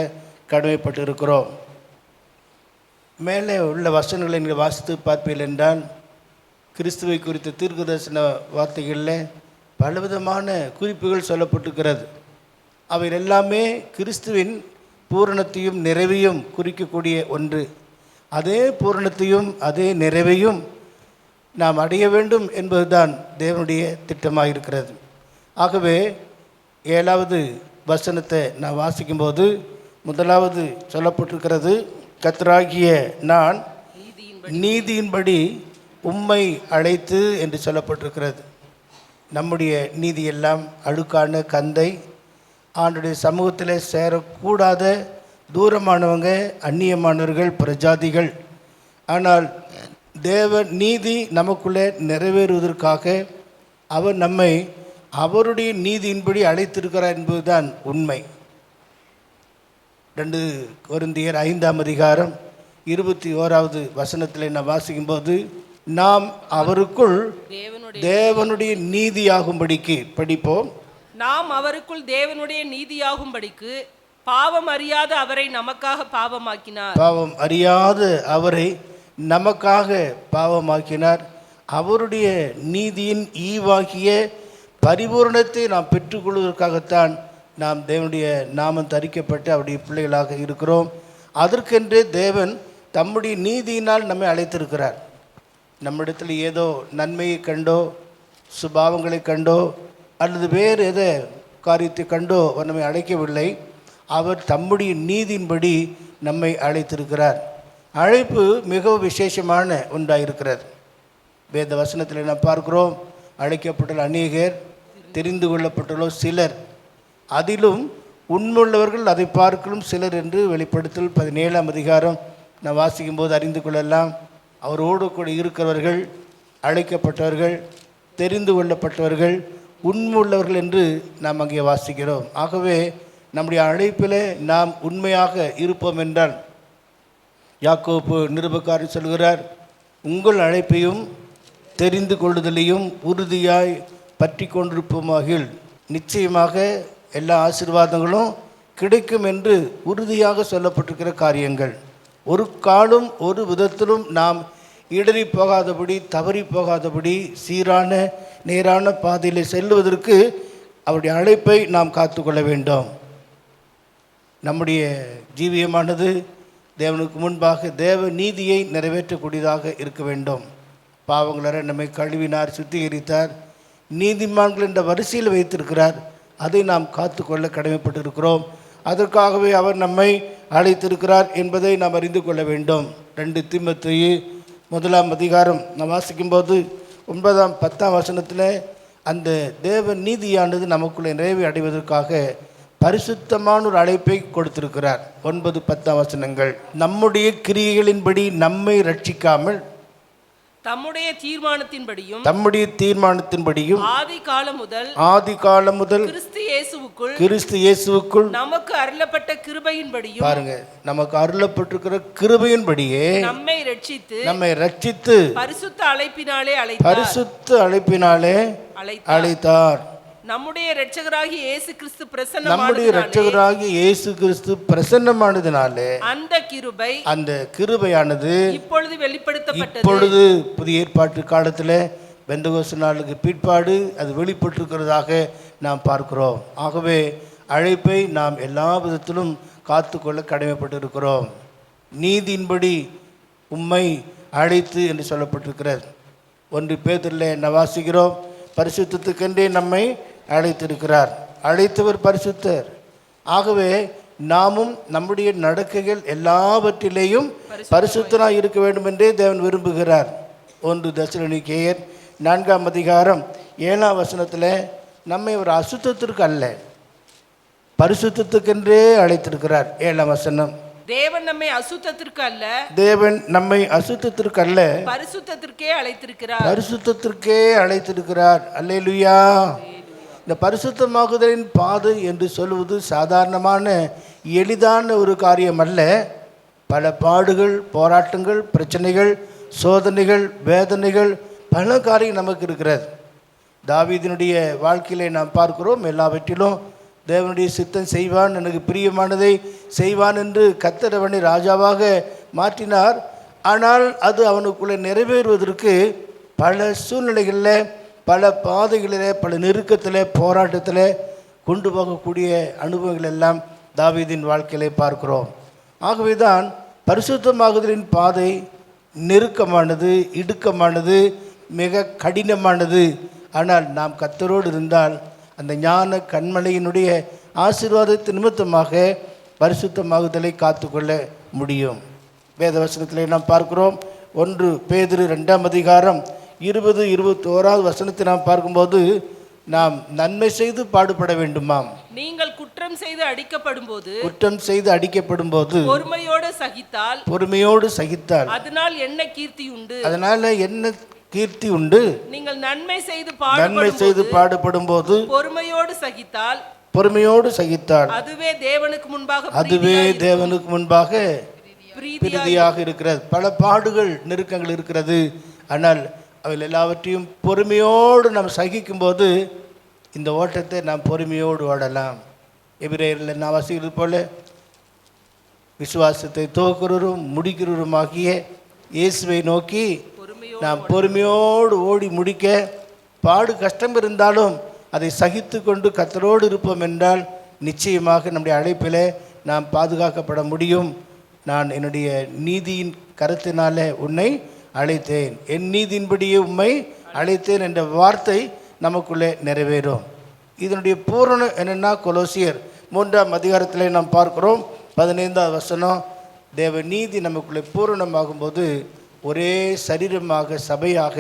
கடமைப்பட்டிருக்கிறோம். மேலே உள்ள வசனங்களை நீங்கள் வாசித்து பார்ப்பீர்கள் என்றால், கிறிஸ்துவை குறித்த தீர்க்கதரிசன வார்த்தைகளில் பலவிதமான குறிப்புகள் சொல்லப்பட்டிருக்கிறது. அவை எல்லாமே கிறிஸ்துவின் பூரணத்தையும் நிறைவையும் குறிக்கக்கூடிய ஒன்று. அதே பூரணத்தையும் அதே நிறைவையும் நாம் அடைய வேண்டும் என்பதுதான் தேவனுடைய திட்டமாக இருக்கிறது. ஆகவே 7வது வசனத்தை நான் வாசிக்கும்போது முதலாவது சொல்லப்பட்டிருக்கிறது, கர்த்தராகிய நான் நீதியின்படி உம்மை அழைத்து என்று சொல்லப்பட்டிருக்கிறது. நம்முடைய நீதி எல்லாம் அழுக்கான கந்தை, ஆண்டுடைய சமூகத்தில் சேரக்கூடாத தூரமானவங்க, அந்நியமானவர்கள், பிரஜாதிகள். ஆனால் தேவ நீதி நமக்குள்ளே நிறைவேறுவதற்காக அவர் நம்மை அவருடைய நீதியின்படி அழைத்திருக்கிறார் என்பதுதான் உண்மை. 2 கொரிந்தியர் 5ஆம் அதிகாரம் 21வது வசனத்தில் நான் வாசிக்கும்போது, நாம் அவருக்குள் தேவனுடைய நீதியாகும்படிக்கு படிப்போம். நாம் அவருக்குள் தேவனுடைய நீதியாகும்படிக்கு பாவம் அறியாத அவரை நமக்காக பாவமாக்கினார். பாவம் அறியாத அவரை நமக்காக பாவமாக்கினார். அவருடைய நீதியின் ஈவாகிய பரிபூரணத்தை நாம் பெற்றுக்கொள்வதற்காகத்தான் நாம் தேவனுடைய நாமம் தரிக்கப்பட்டு அவருடைய பிள்ளைகளாக இருக்கிறோம். அதற்கென்றே தேவன் தம்முடைய நீதியினால் நம்மை அழைத்திருக்கிறார். நம்மிடத்தில் ஏதோ நன்மையை கண்டோ, சுபாவங்களை கண்டோ, அல்லது வேறு எதை காரியத்தை கண்டோ அவர் நம்மை அழைக்கவில்லை. அவர் தம்முடைய நீதியின்படி நம்மை அழைத்திருக்கிறார். அழைப்பு மிகவும் விசேஷமான ஒன்றாயிருக்கிறது. வேத வசனத்தில் நாம் பார்க்கிறோம், அழைக்கப்பட்டுள்ள அநேகர், தெரிந்து கொள்ளப்பட்டுள்ள சிலர், அதிலும் உண்மையுள்ளவர்கள் அதை பார்க்கலும் சிலர் என்று வெளிப்படுத்தல் 17ஆம் அதிகாரம் நான் வாசிக்கும்போது அறிந்து கொள்ளலாம். அவரோடு கூட இருக்கிறவர்கள், அழைக்கப்பட்டவர்கள், தெரிந்து கொள்ளப்பட்டவர்கள், உண்மையுள்ளவர்கள் என்று நாம் அங்கே வாசிக்கிறோம். ஆகவே நம்முடைய அழைப்பில் நாம் உண்மையாக இருப்போம் என்றால், யாக்கோப்பு நிருபக்காரர் சொல்கிறார், உங்கள் அழைப்பையும் தெரிந்து கொள்ளுதலையும் உறுதியாய் பற்றி கொண்டிருப்போமாகில் நிச்சயமாக எல்லா ஆசீர்வாதங்களும் கிடைக்கும் என்று உறுதியாக சொல்லப்பட்டிருக்கிற காரியங்கள். ஒரு காலும் ஒரு விதத்திலும் நாம் இடறி போகாதபடி, தவறி போகாதபடி, சீரான நேரான பாதையில் செல்லுவதற்கு அவருடைய அழைப்பை நாம் காத்துக்கொள்ள வேண்டும். நம்முடைய ஜீவியமானது தேவனுக்கு முன்பாக தேவ நீதியை நிறைவேற்றக்கூடியதாக இருக்க வேண்டும். பாவங்களற நம்மை கழுவினார், சுத்திகரித்தார், நீதிமான்கள் என்ற வரிசையில் வைத்திருக்கிறார். அதை நாம் காத்துக்கொள்ள கடமைப்பட்டிருக்கிறோம். அதற்காகவே அவர் நம்மை அழைத்திருக்கிறார் என்பதை நாம் அறிந்து கொள்ள வேண்டும். 2 தீமோத்தேயு 1ஆம் அதிகாரம் நாம் வாசிக்கும்போது 9ஆம் 10ஆம் வசனத்தில் அந்த தேவ நீதியானது நமக்குள்ளே நிறைவு அடைவதற்காக பரிசுத்தமான ஒரு அழைப்பை கொடுத்திருக்கிறார். 9, 10ஆம் வசனங்கள், நம்முடைய கிரியைகளின்படி நம்மை ரட்சிக்காமல் தம்முடைய தீர்மானத்தின்படியும் ஆதி காலம் முதல் கிறிஸ்து இயேசுவுக்குள் நமக்கு அருளப்பட்ட கிருபையின்படியும், பாருங்க, நமக்கு அருளப்பட்டிருக்கிற கிருபையின்படியே நம்மை ரட்சித்து பரிசுத்த அழைப்பினாலே அழைத்தார். நம்முடைய இரட்சகராகிய இயேசு கிறிஸ்து பிரசன்னமானதினாலே அந்த கிருபையானது இப்பொழுது வெளிப்படுத்தப்பட்டது. இப்பொழுது புதிய ஏற்பாட்டு காலத்தில் பெந்தகோஸ்து நாளுக்கு பிற்பாடு அது வெளிப்பட்டிருக்கிறதாக நாம் பார்க்கிறோம். ஆகவே அழைப்பை நாம் எல்லா விதத்திலும் காத்துக்கொள்ள கடமைப்பட்டிருக்கிறோம். நீதியின்படி உம்மை அழைத்து என்று சொல்லப்பட்டிருக்கிறது. 1 பேதுருவிலே நாம் வாசிக்கிறோம், பரிசுத்தத்துக்கென்றே நம்மை அழைத்திருக்கிறார். அழைத்தவர் பரிசுத்தர். ஆகவே நாமும் நம்முடைய நடக்கைகள் எல்லாவற்றிலேயும் பரிசுத்தராக இருக்க வேண்டும் என்றே தேவன் விரும்புகிறார். 1 தெசலோனிக்கேயர் 4ஆம் அதிகாரம் 7ஆம் வசனத்தில் நம்மை ஒரு அசுத்தத்திற்கு அல்ல, பரிசுத்தத்துக்கென்றே அழைத்திருக்கிறார். 7ஆம் வசனம், தேவன் நம்மை அசுத்தத்திற்கு அல்ல பரிசுத்தத்திற்கே அழைத்திருக்கிறார். அல்லேலூயா. இந்த பரிசுத்தமாகுதலின் பாதை என்று சொல்வது சாதாரணமான எளிதான ஒரு காரியம் அல்ல. பல பாடுகள், போராட்டங்கள், பிரச்சனைகள், சோதனைகள், வேதனைகள், பல காரியம் நமக்கு இருக்கிறது. தாவீதினுடைய வாழ்க்கையிலே நாம் பார்க்கிறோம், எல்லாவற்றிலும் தேவனுடைய சித்தம் செய்வான், எனக்கு பிரியமானதை செய்வான் என்று கர்த்தர் அவனை ராஜாவாக மாற்றினார். ஆனால் அது அவனுக்குள்ளே நிறைவேறுவதற்கு பல சூழ்நிலைகளில், பல பாதைகளில், பல நெருக்கத்தில், போராட்டத்தில் கொண்டு போகக்கூடிய அனுபவங்கள் எல்லாம் தாவீதின் வாழ்க்கையிலே பார்க்கிறோம். ஆகவே தான் பரிசுத்தமாகுதலின் பாதை நெருக்கமானது, இடுக்கமானது, மிக கடினமானது. ஆனால் நாம் கர்த்தரோடு இருந்தால் அந்த ஞான கண்மலையினுடைய ஆசீர்வாதத்தின் நிமித்தமாக பரிசுத்தமாகுதலை காத்துக்கொள்ள முடியும். வேதவசனத்திலே நாம் பார்க்கிறோம். 1 பேதுரு 2ஆம் அதிகாரம் 20-21 வசனத்தை நாம் பார்க்கும்போது, நாம் நன்மை செய்து பாடுபட வேண்டுமாம். நீங்கள் குற்றம் செய்து அடிக்கப்படும் போது பொறுமையோடு சகித்தால் அதனால் என்ன கீர்த்தி உண்டு. நீங்கள் நன்மை செய்து பாடுபடும் போது பொறுமையோடு சகித்தால் அதுவே தேவனுக்கு முன்பாக பிரீதியாக இருக்கிறது. பல பாடுகள், நெருக்கங்கள் இருக்கிறது. ஆனால் அவைகள் எல்லாவற்றையும் பொறுமையோடு நாம் சகிக்கும் போது இந்த ஓட்டத்தை நாம் பொறுமையோடு ஓடலாம். எபிரேயரில் நான் வாசிக்கிறது போல, விசுவாசத்தை துவக்குறவரும் முடிக்கிறவருமாகிய இயேசுவை நோக்கி நாம் பொறுமையோடு ஓடி முடிக்க, பாடு கஷ்டம் இருந்தாலும் அதை சகித்து கொண்டு கர்த்தரோடு இருப்போம் என்றால் நிச்சயமாக நம்முடைய அழைப்பில் நாம் பாதுகாக்கப்பட முடியும். நான் என்னுடைய நீதியின் கருத்தினால உன்னை அழைத்தேன், என் நீதியின்படியே உம்மை அழைத்தேன் என்ற வார்த்தை நமக்குள்ளே நிறைவேறும். இதனுடைய பூரணம் என்னென்னா, கொலோசியர் 3ஆம் அதிகாரத்தில் நாம் பார்க்கிறோம் 15ஆவது வசனம். தேவ நீதி நமக்குள்ளே பூரணமாகும்போது ஒரே சரீரமாக, சபையாக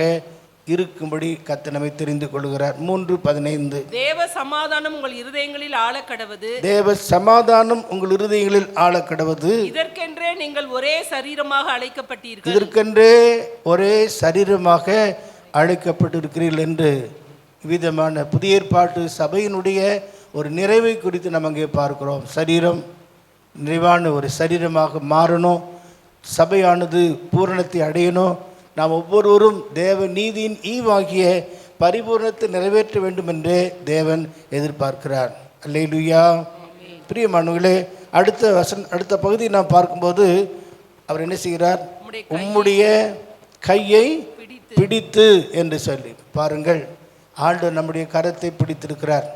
இருக்கும்படி கர்த்தர் நம்மை தெரிந்து கொள்கிறார். 3:15 தேவ சமாதானம் உங்கள் இருதயங்களில் ஆளக்கடவது. இதற்கென்றே நீங்கள் ஒரே சரீரமாக அழைக்கப்பட்டிருக்கிறீர்கள் என்று விதமான புதிய ஏற்பாட்டு சபையினுடைய ஒரு நிறைவை குறித்து நம்ம அங்கே பார்க்கிறோம். சரீரம் நிறைவான ஒரு சரீரமாக மாறணும், சபையானது பூரணத்தை அடையணும். நாம் ஒவ்வொருவரும் தேவ நீதியின் ஈவாகிய பரிபூர்ணத்தை நிறைவேற்ற வேண்டும் என்றே தேவன் எதிர்பார்க்கிறார். அல்லேலூயா. பிரியமானவர்களே, அடுத்த பகுதியை நாம் பார்க்கும்போது அவர் என்ன செய்கிறார்? உம்முடைய கையை பிடித்து என்று சொல்லி பாருங்கள். ஆண்டவர் நம்முடைய கரத்தை பிடித்திருக்கிறார்.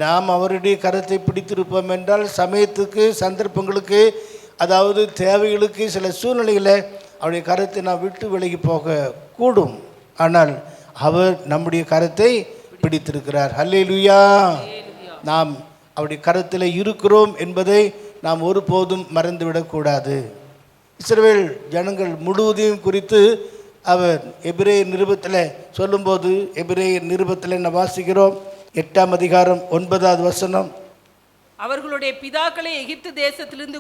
நாம் அவருடைய கரத்தை பிடித்திருப்போம் என்றால் சமயத்துக்கு, சந்தர்ப்பங்களுக்கு, அதாவது தேவைகளுக்கு, சில சூழ்நிலையில் அவருடைய கரத்தை நாம் விட்டு விலகி போக கூடும். ஆனால் அவர் நம்முடைய கரத்தை பிடித்திருக்கிறார். அல்லேலூயா. நாம் அவருடைய கரத்தில் இருக்கிறோம் என்பதை நாம் ஒருபோதும் மறந்துவிடக்கூடாது. இஸ்ரவேல் ஜனங்கள் முழுவதையும் குறித்து அவர் எபிரேயர் நிருபத்தில் சொல்லும்போது, எபிரேயர் நிருபத்தில் என்ன வாசிக்கிறோம்? 8ஆம் அதிகாரம் 9வது வசனம். அவர்களுடைய பிதாக்களை எகிப்து தேசத்திலிருந்து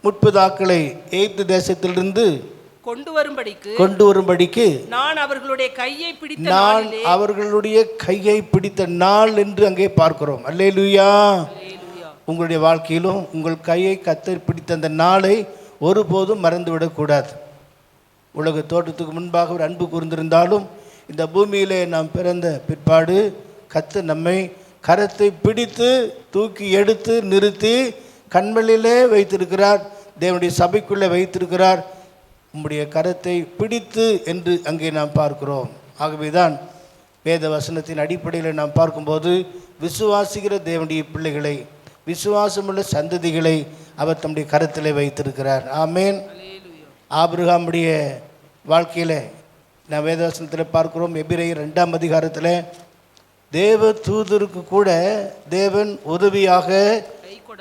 முற்பிதாக்களை எகிப்து தேசத்திலிருந்து கொண்டு வரும்படிக்கு நான் அவர்களுடைய கையை பிடித்த நாள் என்று அங்கே பார்க்கிறோம். அல்லேலூயா. உங்களுடைய வாழ்க்கையிலும் உங்கள் கையை கர்த்தர் பிடித்த அந்த நாளை ஒருபோதும் மறந்துவிடக்கூடாது. உலக தோட்டத்துக்கு முன்பாக ஒரு அன்பு கூர்ந்திருந்தாலும் இந்த பூமியிலே நாம் பிறந்த பிற்பாடு கர்த்தர் நம்மை கரத்தை பிடித்து தூக்கி எடுத்து நிறுத்தி கண்மலையிலே வைத்திருக்கிறார், தேவனுடைய சபைக்குள்ளே வைத்திருக்கிறார். உம்முடைய கரத்தை பிடித்து என்று அங்கே நாம் பார்க்கிறோம். ஆகவே தான் வேத வசனத்தின் அடிப்படையில் நாம் பார்க்கும்போது விசுவாசிக்கிற தேவனுடைய பிள்ளைகளை, விசுவாசமுள்ள சந்ததிகளை அவர் தம்முடைய கரத்தில் வைத்திருக்கிறார். ஆமேன். ஆபிரகாமுடைய வாழ்க்கையில் நான் வேதவசனத்தில் பார்க்கிறோம். எபிரேயர் 2ஆம் அதிகாரத்தில் தேவ தூதருக்கு கூட தேவன் உதவியாக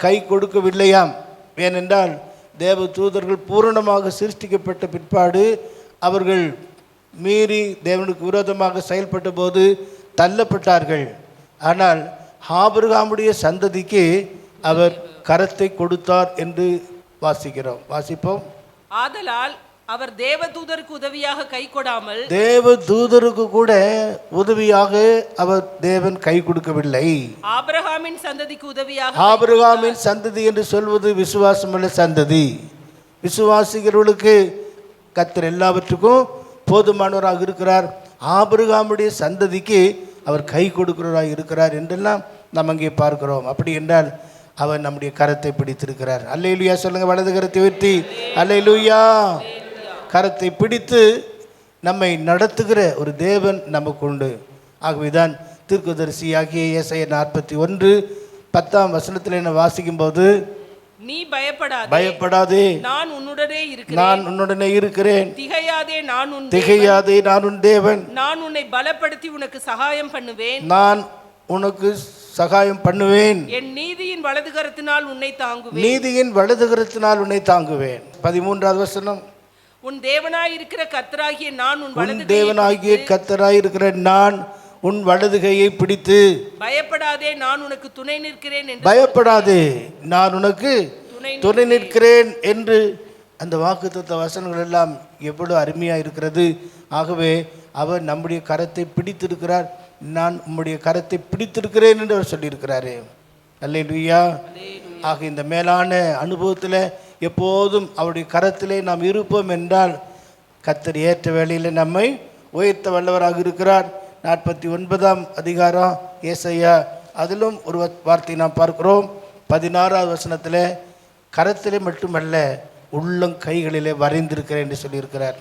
கை கொடுக்கவில்லையாம். ஏனென்றால் தேவ தூதர்கள் பூரணமாக சிருஷ்டிக்கப்பட்ட பிற்பாடு அவர்கள் மீறி தேவனுக்கு விரோதமாக செயல்பட்ட போது தள்ளப்பட்டார்கள். ஆனால் ஆபிரகாமுடைய சந்ததிக்கு அவர் கரத்தை கொடுத்தார் என்று வாசிக்கிறோம். வாசிப்போம். ஆதலால் அவர் தேவதூதருக்கு உதவியாக கை கொடாமல், தேவதூதருக்கு கூட உதவியாக அவர் தேவன் கை கொடுக்கவில்லை. ஆபிரகாமின் சந்ததிக்கு உதவியாக, ஆபிரகாமின் சந்ததி என்று சொல்வது விசுவாசமுள்ள சந்ததி. விசுவாசிகளுக்கு கர்த்தர் எல்லாவற்றுக்கும் போதுமானவராக இருக்கிறார். ஆபிரகாமுடைய சந்ததிக்கு அவர் கை கொடுக்கிறவராக இருக்கிறார் என்றெல்லாம் நாம் அங்கே பார்க்கிறோம். அப்படி என்றால் அவர் நம்முடைய கரத்தை பிடித்திருக்கிறார். அல்லேலூயா சொல்லுங்க. வலது கரத்தை உயர்த்தி அல்லேலூயா. கரத்தை பிடித்து நம்மை நடத்துகிற ஒரு தேவன் நமக்கு உண்டு. ஆகவேதான் தீர்க்கதரிசியாகிய ஏசாயா 41:10 என்ன வாசிக்கும்போது, நீ பயப்படாதே, பயப்படாதே, நான் உன்னுடனே இருக்கிறேன், நான் உன்னுடனே இருக்கிறேன், திகையாதே, நான் உன் திகையாதே, நான் உன் தேவன், நான் உன்னை பலப்படுத்தி உனக்கு சகாயம் பண்ணுவேன், நான் உனக்கு சகாயம் பண்ணுவேன், என் நீதியின் வலதுகரத்தினால் உன்னை தாங்குவேன், நீதியின் வலதுகரத்தினால் உன்னை தாங்குவேன். 13வது வசனம், உன் தேவனாயிருக்கிற கர்த்தராகிய நான் உன் உன் தேவனாகிய கர்த்தராயிருக்கிற நான் உன் வலதுகையை பிடித்து, பயப்படாதே, நான் உனக்கு துணை நிற்கிறேன் என்று பயப்படாதே, நான் உனக்கு துணை நிற்கிறேன் என்று அந்த வாக்குத்தத்த வசனங்கள் எல்லாம் எவ்வளவு அருமையாக இருக்கிறது. ஆகவே அவர் நம்முடைய கரத்தை பிடித்திருக்கிறார். நான் உம்முடைய கரத்தை பிடித்திருக்கிறேன் என்று அவர் சொல்லியிருக்கிறாரு. அல்லேலூயா. ஆக இந்த மேலான அனுபவத்தில் எப்போதும் அவருடைய கரத்திலே நாம் இருப்போம் என்றால் கர்த்தர் ஏற்ற வேளையில் நம்மை உயர்த்த வல்லவராக இருக்கிறார். 49ஆம் அதிகாரம் ஏசாயா, அதிலும் ஒரு வார்த்தை நாம் பார்க்கிறோம். 16வது வசனத்தில் கரத்திலே மட்டுமல்ல உள்ளங்கைகளிலே வரைந்திருக்கிறேன் என்று சொல்லியிருக்கிறார்.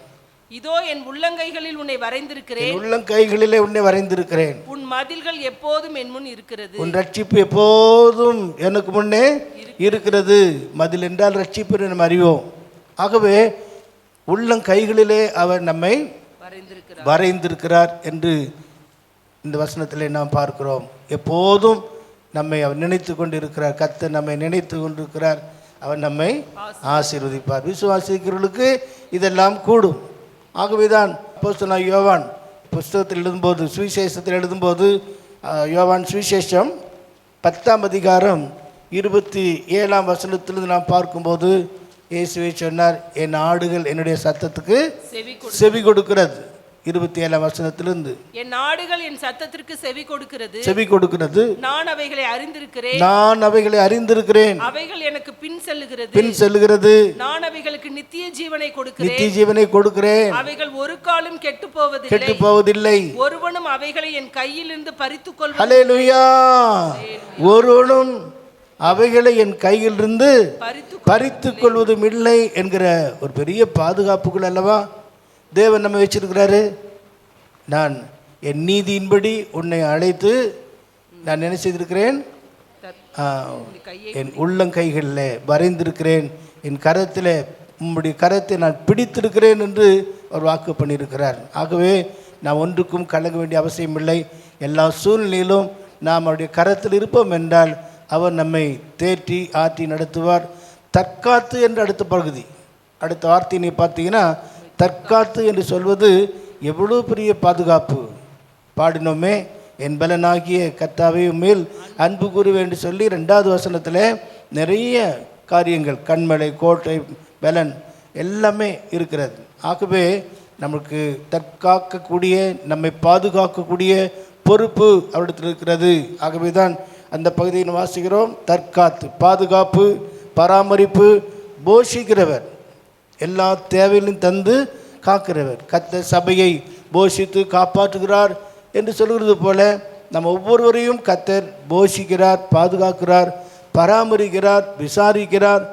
இதோ என் உள்ளங்கைகளில் உன்னை வரைந்திருக்கிறேன், உள்ளங்கைகளிலே உன்னை வரைந்திருக்கிறேன், உன் மதில்கள் எப்போதும் என் முன் இருக்கிறது, உன் ரட்சிப்பு எப்போதும் எனக்கு முன்னே இருக்கிறது. மதில் என்றால் ரட்சிப்பு என்று நாம் அறிவோம். ஆகவே உள்ளங்கைகளிலே அவர் நம்மை வரைந்திருக்கிறார் என்று இந்த வசனத்திலே நாம் பார்க்கிறோம். எப்போதும் நம்மை அவர் நினைத்து கொண்டிருக்கிறார். கர்த்தர் நம்மை நினைத்து கொண்டிருக்கிறார். அவர் நம்மை ஆசீர்வதிப்பார். விசுவாசிக்கிறவர்களுக்கு இதெல்லாம் கூடும். ஆகவேதான் அப்போஸ்தலனாகிய யோவான் புஸ்தகத்தில் எழுதும்போது, சுவிசேஷத்தில் எழுதும்போது, யோவான் சுவிசேஷம் 10ஆம் அதிகாரம் 27ஆம் வசனத்திலிருந்து நாம் பார்க்கும்போது இயேசுவை சொன்னார், என் ஆடுகள் என்னுடைய சத்தத்துக்கு செவி கொடுக்கிறது. 27ஆம் வசனத்திலிருந்து, என் ஆடுகள் என் சத்தத்திற்கு செவி கொடுக்கிறது, நான் அவைகளை அறிந்திருக்கிறேன், அவைகள் எனக்கு பின் செல்லுகிறது, நான் அவைகளுக்கு நித்திய ஜீவனை கொடுக்கிறேன், அவைகள் ஒரு காலம் கெட்டு போவதில்லை, ஒருவனும் அவைகளை என் கையிலிருந்து பறித்துக் கொள்வான். ஹல்லேலூயா. ஒருவனும் அவைகளை என் கையிலிருந்து பறித்துக் கொள்வதும் இல்லை என்கிற ஒரு பெரிய பாதுகாப்புகள் அல்லவா தேவன் நம்ம வச்சிருக்கிறாரு. நான் என் நீதியின்படி உன்னை அழைத்து நான் என்ன செய்திருக்கிறேன், என் உள்ளங்கைகளில் வரைந்திருக்கிறேன், என் கரத்தில் உம்முடைய கரத்தை நான் பிடித்திருக்கிறேன் என்று அவர் வாக்கு பண்ணியிருக்கிறார். ஆகவே நாம் ஒன்றுக்கும் கலங்க வேண்டிய அவசியம் இல்லை. எல்லா சூழ்நிலையிலும் நாம் அவருடைய கரத்தில் இருப்போம் என்றால் அவர் நம்மை தேற்றி ஆற்றி நடத்துவார். தற்காத்து என்று அடுத்த பகுதி, அடுத்த வார்த்தை நீ பார்த்தீங்கன்னா, தற்காத்து என்று சொல்வது எவ்வளோ பெரிய பாதுகாப்பு. பாடினோமே, என் பலனாகிய கர்த்தாவே மேல் அன்பு கூறுவேன் என்று சொல்லி 2வது வசனத்தில் நிறைய காரியங்கள், கண்மலை, கோட்டை, பலன் எல்லாமே இருக்கிறது. ஆகவே நமக்கு தற்காக்கக்கூடிய, நம்மை பாதுகாக்கக்கூடிய பொறுப்பு அவரிடத்தில் இருக்கிறது. ஆகவே தான் அந்த பகுதியை வாசிக்கிறோம். தற்காத்து, பாதுகாப்பு, பராமரிப்பு, போஷிக்கிறவர், எல்லா தேவையிலும் தந்து காக்கிறவர். கர்த்தர் சபையை போஷித்து காப்பாற்றுகிறார் என்று சொல்கிறது போல நம்ம ஒவ்வொருவரையும் கர்த்தர் போஷிக்கிறார், பாதுகாக்கிறார், பராமரிக்கிறார், விசாரிக்கிறார்.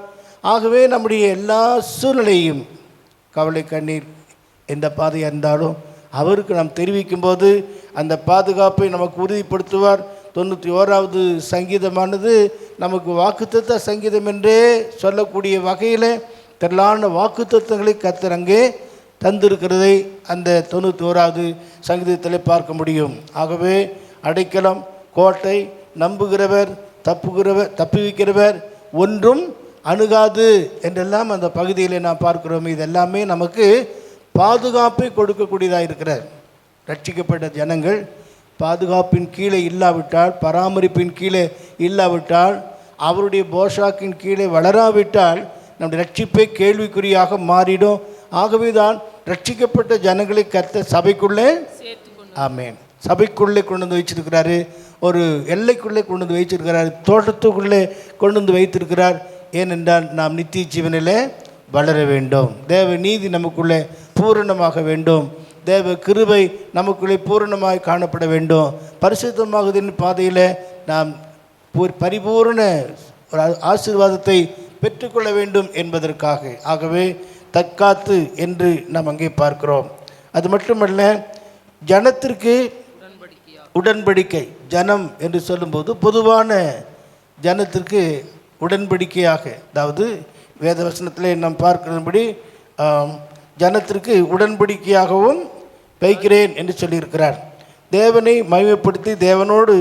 ஆகவே நம்முடைய எல்லா சூழ்நிலையும், கவலை, கண்ணீர் எந்த பாதையாக இருந்தாலும் அவருக்கு நாம் தெரிவிக்கும்போது அந்த பாதுகாப்பை நமக்கு உறுதிப்படுத்துவார். 91வது சங்கீதமானது நமக்கு வாக்குத்தத்த சங்கீதம் என்றே சொல்லக்கூடிய வகையில் திரளான வாக்குத்தத்தங்களை கர்த்தர் அங்கே தந்திருக்கிறதை அந்த 91வது சங்கீதத்தில் பார்க்க முடியும். ஆகவே அடைக்கலம், கோட்டை, நம்புகிறவர், தப்புவிக்கிறவர், ஒன்றும் அணுகாது என்றெல்லாம் அந்த பகுதியில் நாம் பார்க்கிறோம். இதெல்லாமே நமக்கு பாதுகாப்பை கொடுக்கக்கூடியதாக இருக்கிறார். ரட்சிக்கப்பட்ட ஜனங்கள் பாதுகாப்பின் கீழே இல்லாவிட்டால், பராமரிப்பின் கீழே இல்லாவிட்டால், அவருடைய போஷாக்கின் கீழே வளராவிட்டால் நம்முடைய ரட்சிப்பை கேள்விக்குறியாக மாறிடும். ஆகவே தான் ரட்சிக்கப்பட்ட ஜனங்களை கர்த்தர் சபைக்குள்ளே, ஆமென், சபைக்குள்ளே கொண்டு வந்து வைச்சிருக்கிறாரு, ஒரு எல்லைக்குள்ளே கொண்டு வந்து வைச்சிருக்கிறார், தோட்டத்துக்குள்ளே கொண்டு வந்து வைத்திருக்கிறார். ஏனென்றால் நாம் நித்திய ஜீவனிலே வளர வேண்டும், தேவ நீதி நமக்குள்ளே பூரணமாக வேண்டும், தேவ கிருபை நமக்குள்ளே பூரணமாக காணப்பட வேண்டும், பரிசுத்தமாகுதின் பாதையில் நாம் பரிபூர்ண ஒரு ஆசீர்வாதத்தை பெற்றுக்கொள்ள வேண்டும் என்பதற்காக. ஆகவே தற்காத்து என்று நாம் அங்கே பார்க்கிறோம். அது மட்டுமல்ல, ஜனத்திற்கு உடன்படிக்கை. ஜனம் என்று சொல்லும்போது பொதுவான ஜனத்திற்கு உடன்படிக்கையாக, அதாவது வேத வசனத்திலே நாம் பார்க்கிறபடி ஜனத்திற்கு உடன்படிக்கையாகவும் வைக்கிறேன் என்று சொல்லியிருக்கிறார். தேவனை மகிமைப்படுத்தி தேவனோடு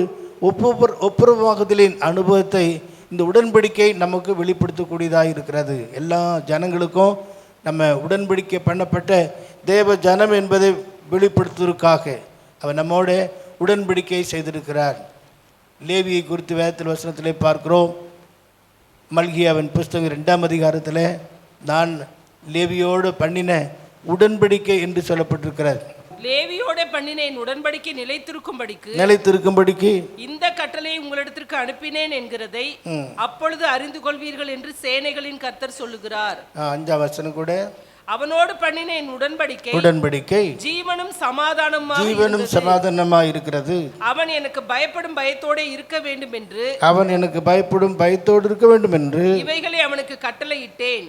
ஒப்புரவாகுதலின் அனுபவத்தை இந்த உடன்படிக்கை நமக்கு வெளிப்படுத்தக்கூடியதாக இருக்கிறது. எல்லா ஜனங்களுக்கும் நம்ம உடன்படிக்கை பண்ணப்பட்ட தேவ ஜனம் என்பதை வெளிப்படுத்துவதற்காக அவர் நம்மோட உடன்படிக்கை செய்திருக்கிறார். லேவியை குறித்து வேதத்தில் வசனத்திலே பார்க்கிறோம். மல்கியாவின் புஸ்தகம் 2ஆம் அதிகாரத்தில் நான் லேவியோடு பண்ணின உடன்படிக்கை என்று சொல்லப்பட்டிருக்கிறார். லேவியோட பண்ணின என் உடன்படிக்கை நிலைத்திருக்கும்படிக்கு இந்த கட்டளை உங்களிடத்திற்கு அனுப்பினேன் என்கிறதை அப்பொழுது அறிந்து கொள்வீர்கள் என்று சேனைகளின் கர்த்தர் சொல்லுகிறார். 5ஆம் வசனம் கூட, அவனோடு பண்ணின என் உடன்படிக்கை ஜீவனும் சமாதானமாய் இருக்கிறது. அவன் எனக்கு பயப்படும் பயத்தோடு இருக்க வேண்டும் என்று இவைகளை அவனுக்கு கட்டளையிட்டேன்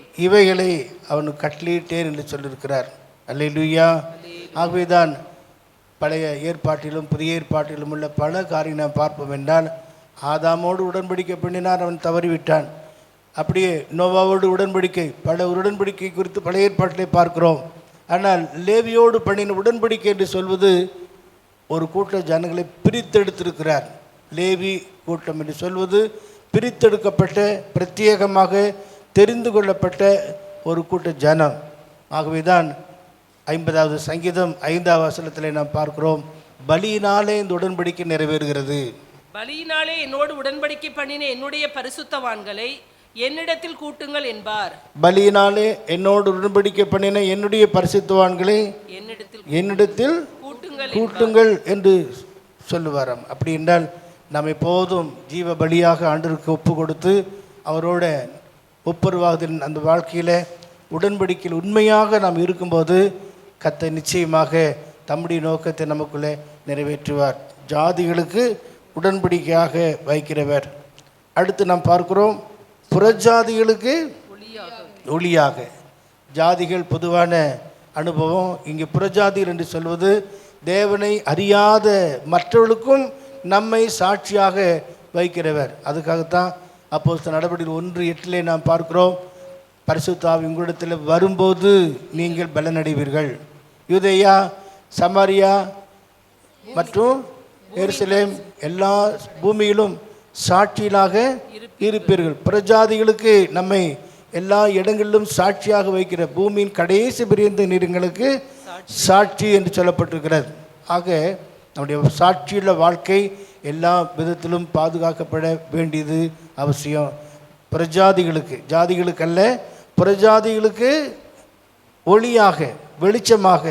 என்று சொல்லியிருக்கிறார். அல்லேலூயா. ஆகவேதான் பழைய ஏற்பாட்டிலும் புதிய ஏற்பாட்டிலும் உள்ள பல காரியம் நாம் பார்ப்போம் என்றால், ஆதாமோடு உடன்படிக்கை பண்ணினார், அவன் தவறிவிட்டான். அப்படியே நோவாவோடு உடன்படிக்கை, பல உடன்படிக்கை குறித்து பழைய ஏற்பாட்டிலே பார்க்கிறோம். ஆனால் லேவியோடு பண்ணின உடன்படிக்கை என்று சொல்வது ஒரு கூட்ட ஜனங்களை பிரித்தெடுத்திருக்கிறார். லேவி கூட்டம் என்று சொல்வது பிரித்தெடுக்கப்பட்ட, பிரத்யேகமாக தெரிந்து கொள்ளப்பட்ட ஒரு கூட்ட ஜனம். ஆகவேதான் 50வது சங்கீதம் 5ஆம் வசனத்திலே நாம் பார்க்கிறோம், பலியினாலே இந்த உடன்படிக்கை நிறைவேறுகிறது. பலியினாலே என்னோடு உடன்படிக்கை பண்ணின என்னுடைய பரிசுத்தவான்களை என்னிடத்தில் கூட்டுங்கள் என்பார். பலியினாலே என்னோடு உடன்படிக்கை பண்ணின என்னுடைய பரிசுத்தவான்களை என்னிடத்தில் கூட்டுங்கள் என்று சொல்லுவாராம். அப்படி என்றால் நாம் எப்போதும் ஜீவ பலியாக ஆண்டவருக்கு ஒப்பு கொடுத்து அவரோட ஒப்புரவாகுதலின் அந்த வாழ்க்கையில் உடன்படிக்கையில் உண்மையாக நாம் இருக்கும்போது கர்த்தர் நிச்சயமாக தம்முடைய நோக்கத்தை நமக்குள்ளே நிறைவேற்றுவார். ஜாதிகளுக்கு உடன்படிக்கையாக வைக்கிறவர். அடுத்து நாம் பார்க்கிறோம், புறஜாதிகளுக்கு ஒளியாக. ஜாதிகள் பொதுவான அனுபவம். இங்கே புறஜாதிகள் என்று சொல்வது தேவனை அறியாத மற்றவர்களுக்கும் நம்மை சாட்சியாக வைக்கிறவர். அதுக்காகத்தான் அப்போஸ்தலர் நடபடிகள் 1:8 நாம் பார்க்கிறோம், பரிசுத்த ஆவி உங்களிடத்தில் வரும்போது நீங்கள் பலனடைவீர்கள். யூதேயா, சமாரியா மற்றும் எருசலேம் எல்லா பூமியிலும் சாட்சியிலாக இருப்பீர்கள். பிரஜாதிகளுக்கு நம்மை எல்லா இடங்களிலும் சாட்சியாக வைக்கிற பூமியின் கடைசி பிரிந்த நீருங்களுக்கு சாட்சி என்று சொல்லப்பட்டிருக்கிறது. ஆக நம்முடைய சாட்சியுள்ள வாழ்க்கை எல்லா விதத்திலும் பாதுகாக்கப்பட வேண்டியது அவசியம். பிரஜாதிகளுக்கு, ஜாதிகளுக்கு அல்ல, பிரஜாதிகளுக்கு ஒளியாக, வெளிச்சமாக,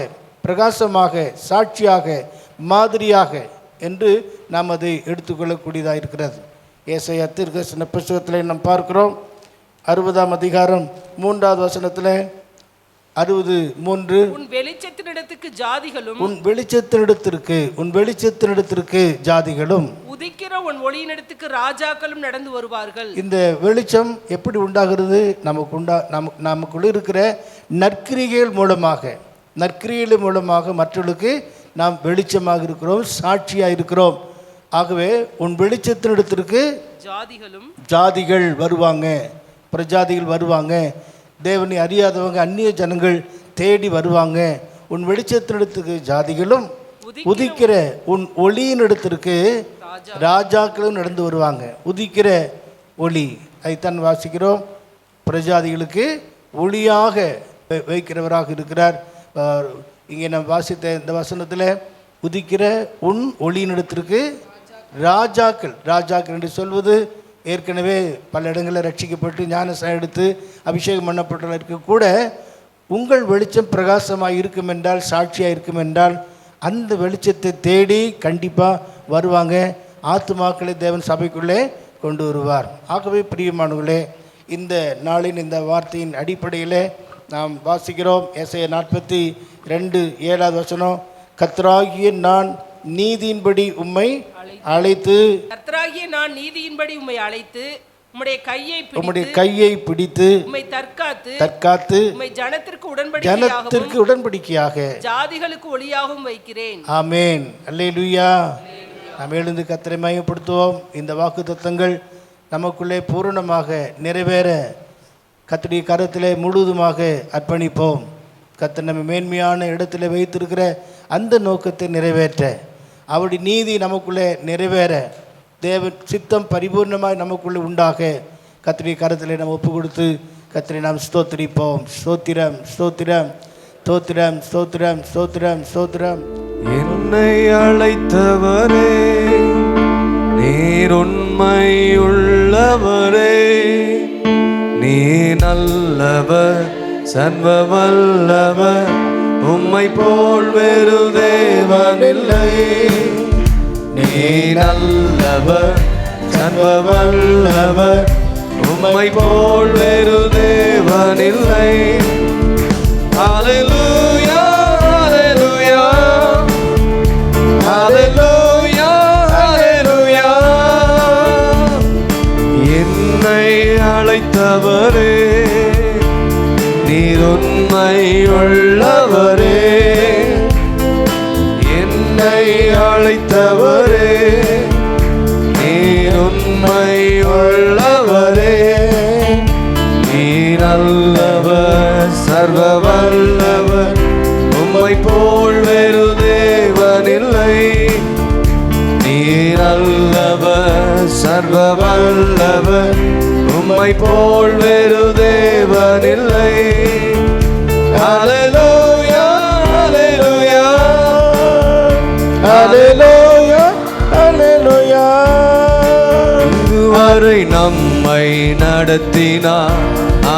பிரகாசமாக, சாட்சியாக, மாதிரியாக என்று நாம் அதை எடுத்துக்கொள்ளக்கூடியதாக இருக்கிறது. ஏசாயா தீர்க்கதரிசன புத்தகத்தில் நாம் பார்க்கிறோம் 60ஆம் அதிகாரம் 3வது வசனத்தில் 63, உன் வெளிச்சத்தினிடத்துக்கு ஜாதிகளும், உன் வெளிச்சத்தினிடத்திற்கு ஜாதிகளும், உதிக்கிற உன் ஒளியினிடத்துக்கு ராஜாக்களும் நடந்து வருவார்கள். இந்த வெளிச்சம் எப்படி உண்டாகிறது? நமக்குள்ள இருக்கிற நற்கிரிகள் மூலமாக மற்றவர்களுக்கு நாம் வெளிச்சமாக இருக்கிறோம், சாட்சியாக இருக்கிறோம். ஆகவே உன் வெளிச்சத்தினிடத்திற்கு ஜாதிகள் வருவாங்க, பிரஜாதிகள் வருவாங்க, தேவனை அறியாதவங்க அந்நிய ஜனங்கள் தேடி வருவாங்க. உன் வெளிச்சத்தினிடத்துக்கு ஜாதிகளும், உதிக்கிற உன் ஒளியினிடத்திற்கு ராஜாக்களும் நடந்து வருவாங்க. உதிக்கிற ஒளி, அதைத்தான் வாசிக்கிறோம். பிரஜாதிகளுக்கு ஒளியாக வைக்கிறவராக இருக்கிறார். இங்கே நாம் வாசித்த இந்த வசனத்தில் உதிக்கிற உன் ஒளியினிடத்திற்கு ராஜாக்கள் என்று சொல்வது ஏற்கனவே பல இடங்களில் ரட்சிக்கப்பட்டு ஞானஸ்நானம் எடுத்து அபிஷேகம் பண்ணப்பட்டவர்களுக்கு கூட உங்கள் வெளிச்சம் பிரகாசமாக இருக்கும் என்றால், சாட்சியாக இருக்கும் என்றால், அந்த வெளிச்சத்தை தேடி கண்டிப்பாக வருவாங்க. ஆத்துமாக்களை தேவன் சபைக்குள்ளே கொண்டு வருவார். ஆகவே பிரியமானவர்களே, இந்த நாளின் இந்த வார்த்தையின் அடிப்படையில் நாம் வாசிக்கிறோம். ஏசாயா 42:7 வசனம், கர்த்தராகிய நான் நீதியின்படி உம்மை அழைத்து உம்முடைய கையை பிடித்து உம்மை தற்காத்து தற்காத்து உம்மை ஜனத்திற்கு உடன்படிக்கையாக ஜாதிகளுக்கு ஒளியாகவும் வைக்கிறேன். ஆமேன். அல்லேலூயா. நாம் எழுந்து கர்த்தரை மகிமைப்படுத்துவோம். இந்த வாக்குத்தத்தங்கள் நமக்குள்ளே பூரணமாக நிறைவேற கர்த்தருடைய கரத்திலே முழுவதுமாக அர்ப்பணிப்போம். கர்த்தர் நம்ம மேன்மையான இடத்துல வைத்திருக்கிற அந்த நோக்கத்தை நிறைவேற்ற, அவருடைய நீதி நமக்குள்ளே நிறைவேற, தேவ சித்தம் பரிபூர்ணமாக நமக்குள்ளே உண்டாக கர்த்தருடைய கரத்திலே நம்ம ஒப்பு கொடுத்து கர்த்தரை நாம் ஸ்தோத்திரிப்போம். ஸ்தோத்திரம் ஸ்தோத்திரம் ஸ்தோத்திரம் ஸ்தோத்திரம் ஸ்தோத்திரம் ஸ்தோத்திரம். என்னை அழைத்தவரே, நீர் உண்மையுள்ளவரே, நீ நல்லவர் சர்வ வல்லவர், உம்மை போல் வேறு தேவனில்லை. நீ நல்லவர் சர்வ வல்லவர், உம்மை போல் வேறு தேவனில்லை. ஹல்லேலூயா ஹல்லேலூயா ஹல்லேலூயா ஹல்லேலூயா. என்னை அழைத்தவரே, நீர் உண்மையுள்ளவரே, என்னை அழைத்தவரே, நீர் உண்மையுள்ளவரே, நீர் நல்லவர் சர்வ வல்லவர், உம்மை போல் வேறு தேவனில்லை. நீர் நல்லவர் சர்வ வல்லவர், உம்மை போல் வேறு தேவனில்லை. ஹல்லேலூயா ஹல்லேலூயா அல்லேலூயா அல்லேலூயா. இதுவரை நம்மை நடத்தினார்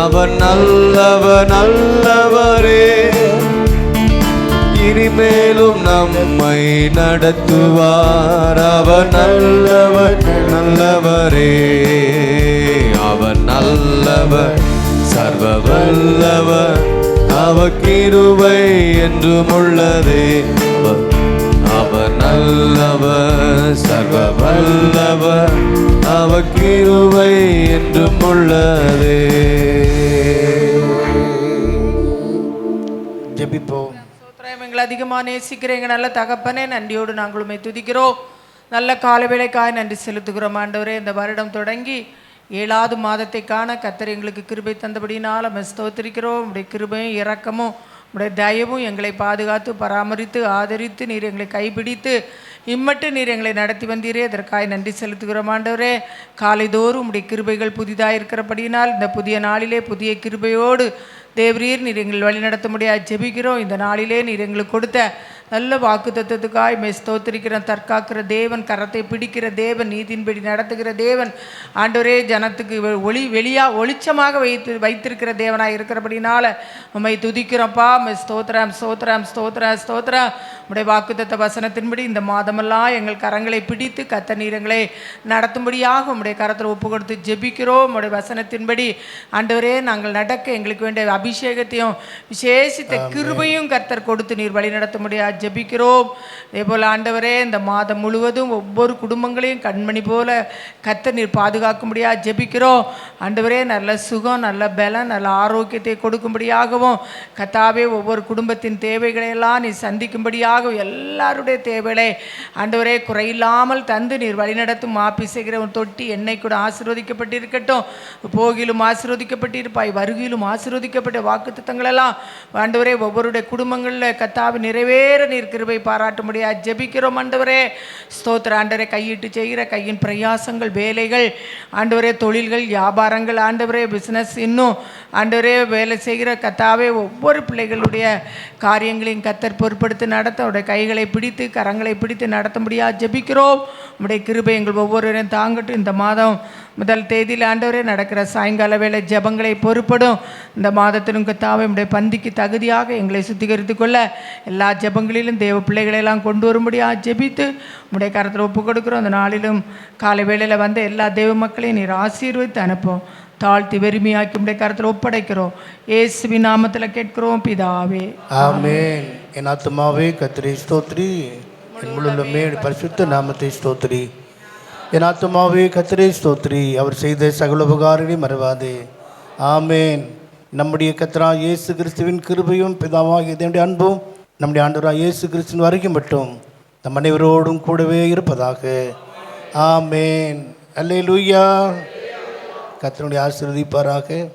அவர் நல்லவர் நல்லவரே, இனிமேலும் நம்மை நடத்துவார் அவர் நல்லவர் நல்லவரே. அவர் நல்லவர் சர்வ வல்லவர், அவர் கிருபை என்றும் உள்ளதே. அவர் நல்லவர் சர்வ வல்லவர், அவர் கிருபை என்றும் உள்ளதே. ஜெபிப்போம். எங்களை அதிகமாக நேசிக்கிற எங்கள் நல்ல தகப்பனே, நன்றியோடு நாங்கள் உம்மை துதிக்கிறோம். நல்ல காலவேளைக்காய் நன்றி செலுத்துகிறோம் ஆண்டவரே. இந்த வருடம் தொடங்கி 7வது மாதத்தை காண கர்த்தர் எங்களுக்கு கிருபை தந்தபடினால் நம்ம ஸ்தோத்திரிக்கிறோம். உம்முடைய கிருபையும் இரக்கமும் உம்முடைய தயவும் எங்களை பாதுகாத்து பராமரித்து ஆதரித்து நீர் எங்களை கைப்பிடித்து இம்மட்டு நீர் எங்களை நடத்தி வந்தீரே, அதற்காக நன்றி செலுத்துகிறோம் ஆண்டவரே. காலைதோறும் உம்முடைய கிருபைகள் புதிதாக இருக்கிறபடினால் இந்த புதிய நாளிலே புதிய கிருபையோடு தேவரீர் நீர் எங்கள் வழி நடத்த முடியாது ஜெபிக்கிறோம். இந்த நாளிலே நீர் எங்களுக்கு கொடுத்த நல்ல வாக்கு தத்துவத்துக்காய் மெய் ஸ்தோத்திரிக்கிறோம். தற்காக்கிற தேவன், கரத்தை பிடிக்கிற தேவன், நீதியின்படி நடத்துகிற தேவன் ஆண்டவரே, ஜனத்துக்கு வெளிச்சமாக வைத்திருக்கிற தேவனாக இருக்கிறபடினால உம்மை துதிக்கிறோம்ப்பா. மெய் ஸ்தோத்திரம் ஸ்தோத்திரம் ஸ்தோத்திரம் ஸ்தோத்திரம். உடைய வாக்குத்தத்த வசனத்தின்படி இந்த மாதமெல்லாம் எங்கள் கரங்களை பிடித்து கர்த்தர் நீர் எங்களை நடத்தும்படியாக உம்முடைய கரத்தில் ஒப்பு கொடுத்து ஜெபிக்கிறோம். உடைய வசனத்தின்படி ஆண்டவரே நாங்கள் நடக்க எங்களுக்கு வேண்டிய அபிஷேகத்தையும் விசேஷித்த கிருபையும் கர்த்தர் கொடுத்து நீர் வழி நடத்த முடியாது ஜெபிக்கிறோம். அதேபோல் ஆண்டவரே இந்த மாதம் முழுவதும் ஒவ்வொரு குடும்பங்களையும் கண்மணி போல கர்த்தர் நீர் பாதுகாக்க முடியாது ஜெபிக்கிறோம். ஆண்டவரே நல்ல சுகம், நல்ல பலம், நல்ல ஆரோக்கியத்தை கொடுக்கும்படியாகவும் கர்த்தாவே ஒவ்வொரு குடும்பத்தின் தேவைகளையெல்லாம் நீர் சந்திக்கும்படியாக எல்லாருடைய தேவைகளை ஆண்டவரே குறையில்லாமல் தந்து நீர் வழிநடத்தும். மாப்பி செய்கிற உன் தொட்டி என்னை கூட ஆசீர்வதிக்கப்பட்டிருக்கட்டும். போகிலும் ஆசீர்வதிக்கப்பட்டிருப்பாய், வருகையிலும் ஆசீர்வதிக்கப்பட்ட வாக்குத்தத்தங்களெல்லாம் ஆண்டவரே ஒவ்வொருடைய குடும்பங்களில் கர்த்தாவே நிறைவேற நீர் கிருபை பாராட்ட முடியாது ஜெபிக்கிறோம். ஆண்டவரே ஸ்தோத்திர. ஆண்டவரே கையிட்டு செய்கிற கையின் பிரயாசங்கள், வேலைகள் ஆண்டவரே, தொழில்கள், வியாபாரங்கள் ஆண்டவரே, பிஸ்னஸ், இன்னும் ஆண்டவரே வேலை செய்கிற கர்த்தாவே ஒவ்வொரு பிள்ளைகளுடைய காரியங்களையும் கர்த்தர் பொறுப்படுத்தி நடத்த அவருடைய கைகளை பிடித்து கரங்களை பிடித்து நடத்த முடியாது ஜெபிக்கிறோம். உம்முடைய கிருபை எங்கள் ஒவ்வொருவரையும் தாங்கட்டும். இந்த மாதம் முதல் தேதியில் ஆண்டவரே நடக்கிற சாயங்கால வேளை ஜெபங்களை பொறுப்படும். இந்த மாதத்திலும் கர்த்தாவே உம்முடைய பந்திக்கு தகுதியாக எங்களை சுத்திகரித்து கொள்ள எல்லா ஜெபங்களிலும் தேவ பிள்ளைகளெல்லாம் கொண்டு வரும்படியாக ஜெபித்து உம்முடைய கரத்தில் ஒப்பு கொடுக்குறோம். அந்த நாளிலும் காலை வேளையில் வந்த எல்லா தேவ மக்களையும் நீர் ஆசீர்வதித்து அனுப்போம். தாழ்த்தி வெறுமையாக்கி உம்முடைய கரத்தில் ஒப்படைக்கிறோம். இயேசுவின் நாமத்தில் கேட்கிறோம் பிதாவே, ஆமென். என் ஆத்துமாவே கர்த்தரை ஸ்தோத்திரி, என் முழுமே பரிசுத்த நாமத்தை ஸ்தோத்திரி. என் ஆத்துமாவே கர்த்தரை ஸ்தோத்திரி, அவர் செய்த சகல உபகாரங்களை மறவாதே. ஆமேன். நம்முடைய கர்த்தராகிய இயேசு கிறிஸ்துவின் கிருபையும் பிதாவாகிய தேவனுடைய அன்பும் நம்முடைய ஆண்டவராகிய இயேசு கிறிஸ்துவின் வருகை மட்டும் நம் அனைவரோடும் கூடவே இருப்பதாக. ஆமேன். அல்லேலூயா. கர்த்தருடைய ஆசீர்வதிப்பாராக.